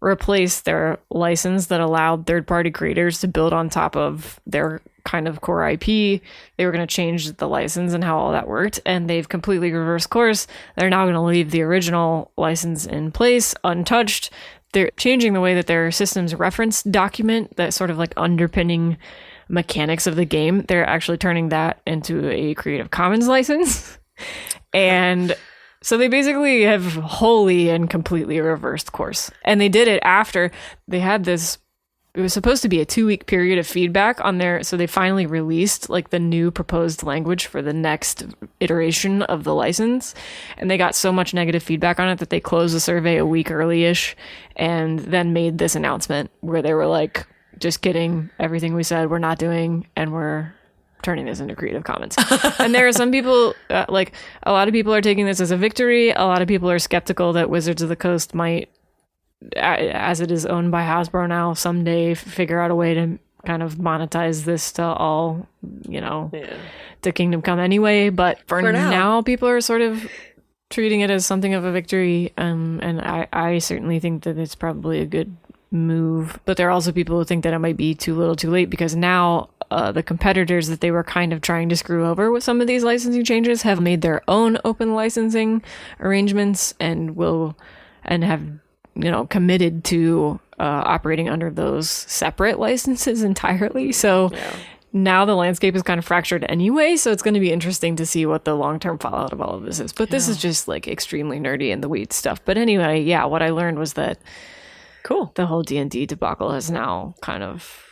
B: replace their license that allowed third-party creators to build on top of their kind of core IP. They were going to change the license and how all that worked, and they've completely reversed course. They're now going to leave the original license in place, untouched. They're changing the way that their systems reference document, that sort of like underpinning mechanics of the game. They're actually turning that into a Creative Commons license. And so they basically have wholly and completely reversed course. And they did it after they had this, it was supposed to be a 2-week period of feedback on their, so they finally released like the new proposed language for the next iteration of the license. And they got so much negative feedback on it that they closed the survey a week early-ish and then made this announcement where they were like, just kidding, everything we said we're not doing, and we're turning this into Creative Commons. And there are some people, like a lot of people are taking this as a victory. A lot of people are skeptical that Wizards of the Coast might, as it is owned by Hasbro now, someday figure out a way to kind of monetize this to all, to Kingdom Come anyway. But for now, people are sort of treating it as something of a victory. And I certainly think that it's probably a good move. But there are also people who think that it might be too little too late, because now the competitors that they were kind of trying to screw over with some of these licensing changes have made their own open licensing arrangements and have committed to operating under those separate licenses entirely. So now the landscape is kind of fractured anyway, so it's going to be interesting to see what the long-term fallout of all of this is. But this is just like extremely nerdy in the weeds stuff. But anyway, what I learned was that the whole D&D debacle is now kind of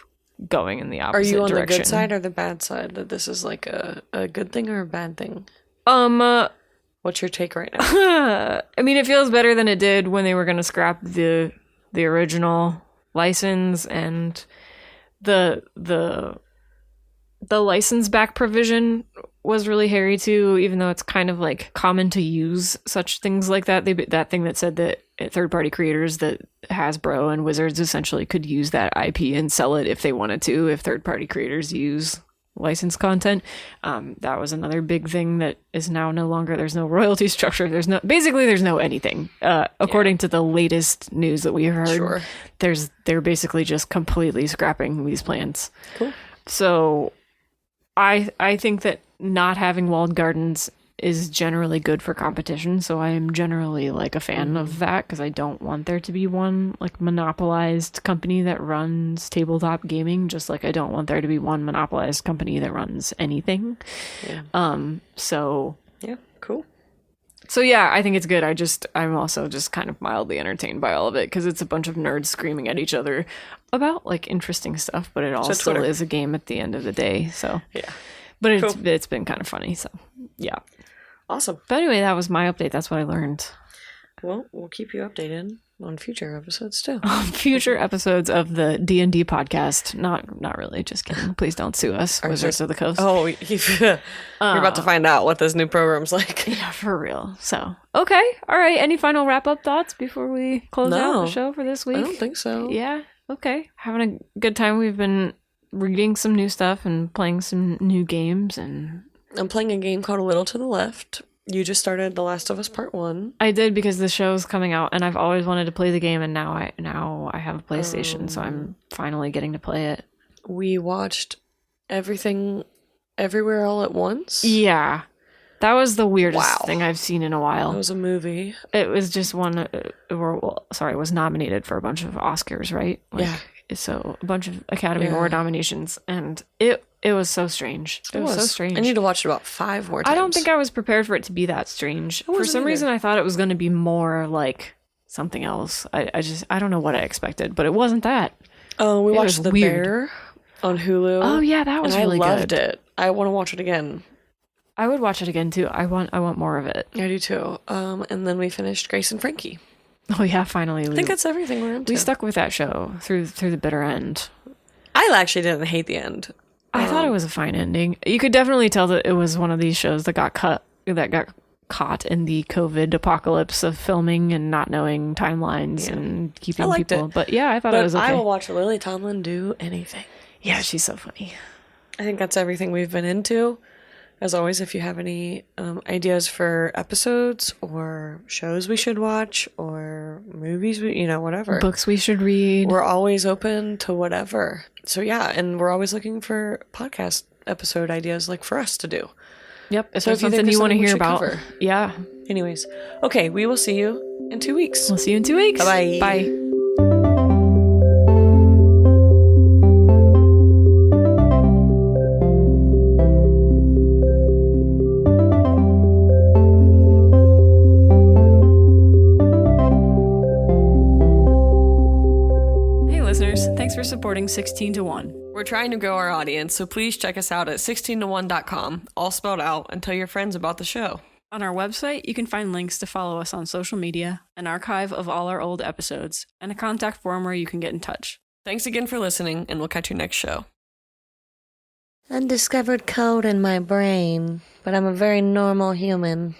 B: going in the opposite direction. Are you on the good side or
A: the bad side? That this is like a good thing or a bad thing? What's your take right now?
B: I mean, it feels better than it did when they were going to scrap the original license, and the license back provision was really hairy too, even though it's kind of like common to use such things like that. That thing that said that third-party creators, that Hasbro and Wizards essentially could use that IP and sell it if they wanted to, if third-party creators use licensed content. That was another big thing that is now no longer, there's no royalty structure. There's no anything. According to the latest news that we heard, they're basically just completely scrapping these plans.
A: Cool.
B: So I think that not having walled gardens is generally good for competition. So I am generally like a fan of that, because I don't want there to be one like monopolized company that runs tabletop gaming, just like I don't want there to be one monopolized company that runs anything.
A: Cool.
B: So I think it's good. I'm also just kind of mildly entertained by all of it, because it's a bunch of nerds screaming at each other about like interesting stuff, but it all still is a game at the end of the day. So but it's been kind of funny. So
A: awesome.
B: But anyway, that was my update. That's what I learned.
A: Well, we'll keep you updated on future episodes too.
B: Future episodes of the D&D podcast. Not really. Just kidding. Please don't sue us, Wizards of the Coast.
A: Oh, you're about to find out what this new program's like.
B: Yeah, for real. So, okay. All right. Any final wrap-up thoughts before we close out the show for this week?
A: I don't think so.
B: Yeah. Okay. Having a good time. We've been reading some new stuff and playing some new games, and
A: I'm playing a game called A Little to the Left. You just started The Last of Us Part 1.
B: I did because the show's coming out, and I've always wanted to play the game, and now I have a PlayStation, so I'm finally getting to play it.
A: We watched Everything Everywhere All at Once.
B: Yeah. That was the weirdest thing I've seen in a while.
A: It was a movie.
B: It was just it was nominated for a bunch of Oscars, right?
A: Yeah.
B: So a bunch of Academy Award nominations, and it was so strange. It was so strange.
A: I need to watch it about 5 more times.
B: I don't think I was prepared for it to be that strange. For some reason, I thought it was going to be more like something else. I don't know what I expected, but it wasn't that.
A: Oh, we watched The Bear on Hulu.
B: Oh yeah, that was really good.
A: I loved it. I want to watch it again.
B: I would watch it again too. I want more of it.
A: I do too. And then we finished Grace and Frankie.
B: Oh yeah, finally.
A: I think that's everything we're into.
B: We stuck with that show through the bitter end.
A: I actually didn't hate the end.
B: I thought it was a fine ending. You could definitely tell that it was one of these shows that got caught in the COVID apocalypse of filming and not knowing timelines and keeping people. But yeah, I thought it was okay.
A: I will watch Lily Tomlin do anything.
B: Yeah, she's so funny.
A: I think that's everything we've been into. As always, if you have any ideas for episodes or shows we should watch or movies, whatever.
B: Books we should read.
A: We're always open to whatever. So yeah, and we're always looking for podcast episode ideas like for us to do.
B: Yep. If there's something you want to hear about. Cover. Yeah.
A: Anyways. Okay, we will see you in 2 weeks.
B: We'll see you in 2 weeks.
A: Bye-bye.
B: Bye. Thanks for supporting 16 to 1.
A: We're trying to grow our audience, so please check us out at 16to1.com, all spelled out, and tell your friends about the show.
B: On our website, you can find links to follow us on social media, an archive of all our old episodes, and a contact form where you can get in touch.
A: Thanks again for listening, and we'll catch you next show.
C: Undiscovered code in my brain, but I'm a very normal human.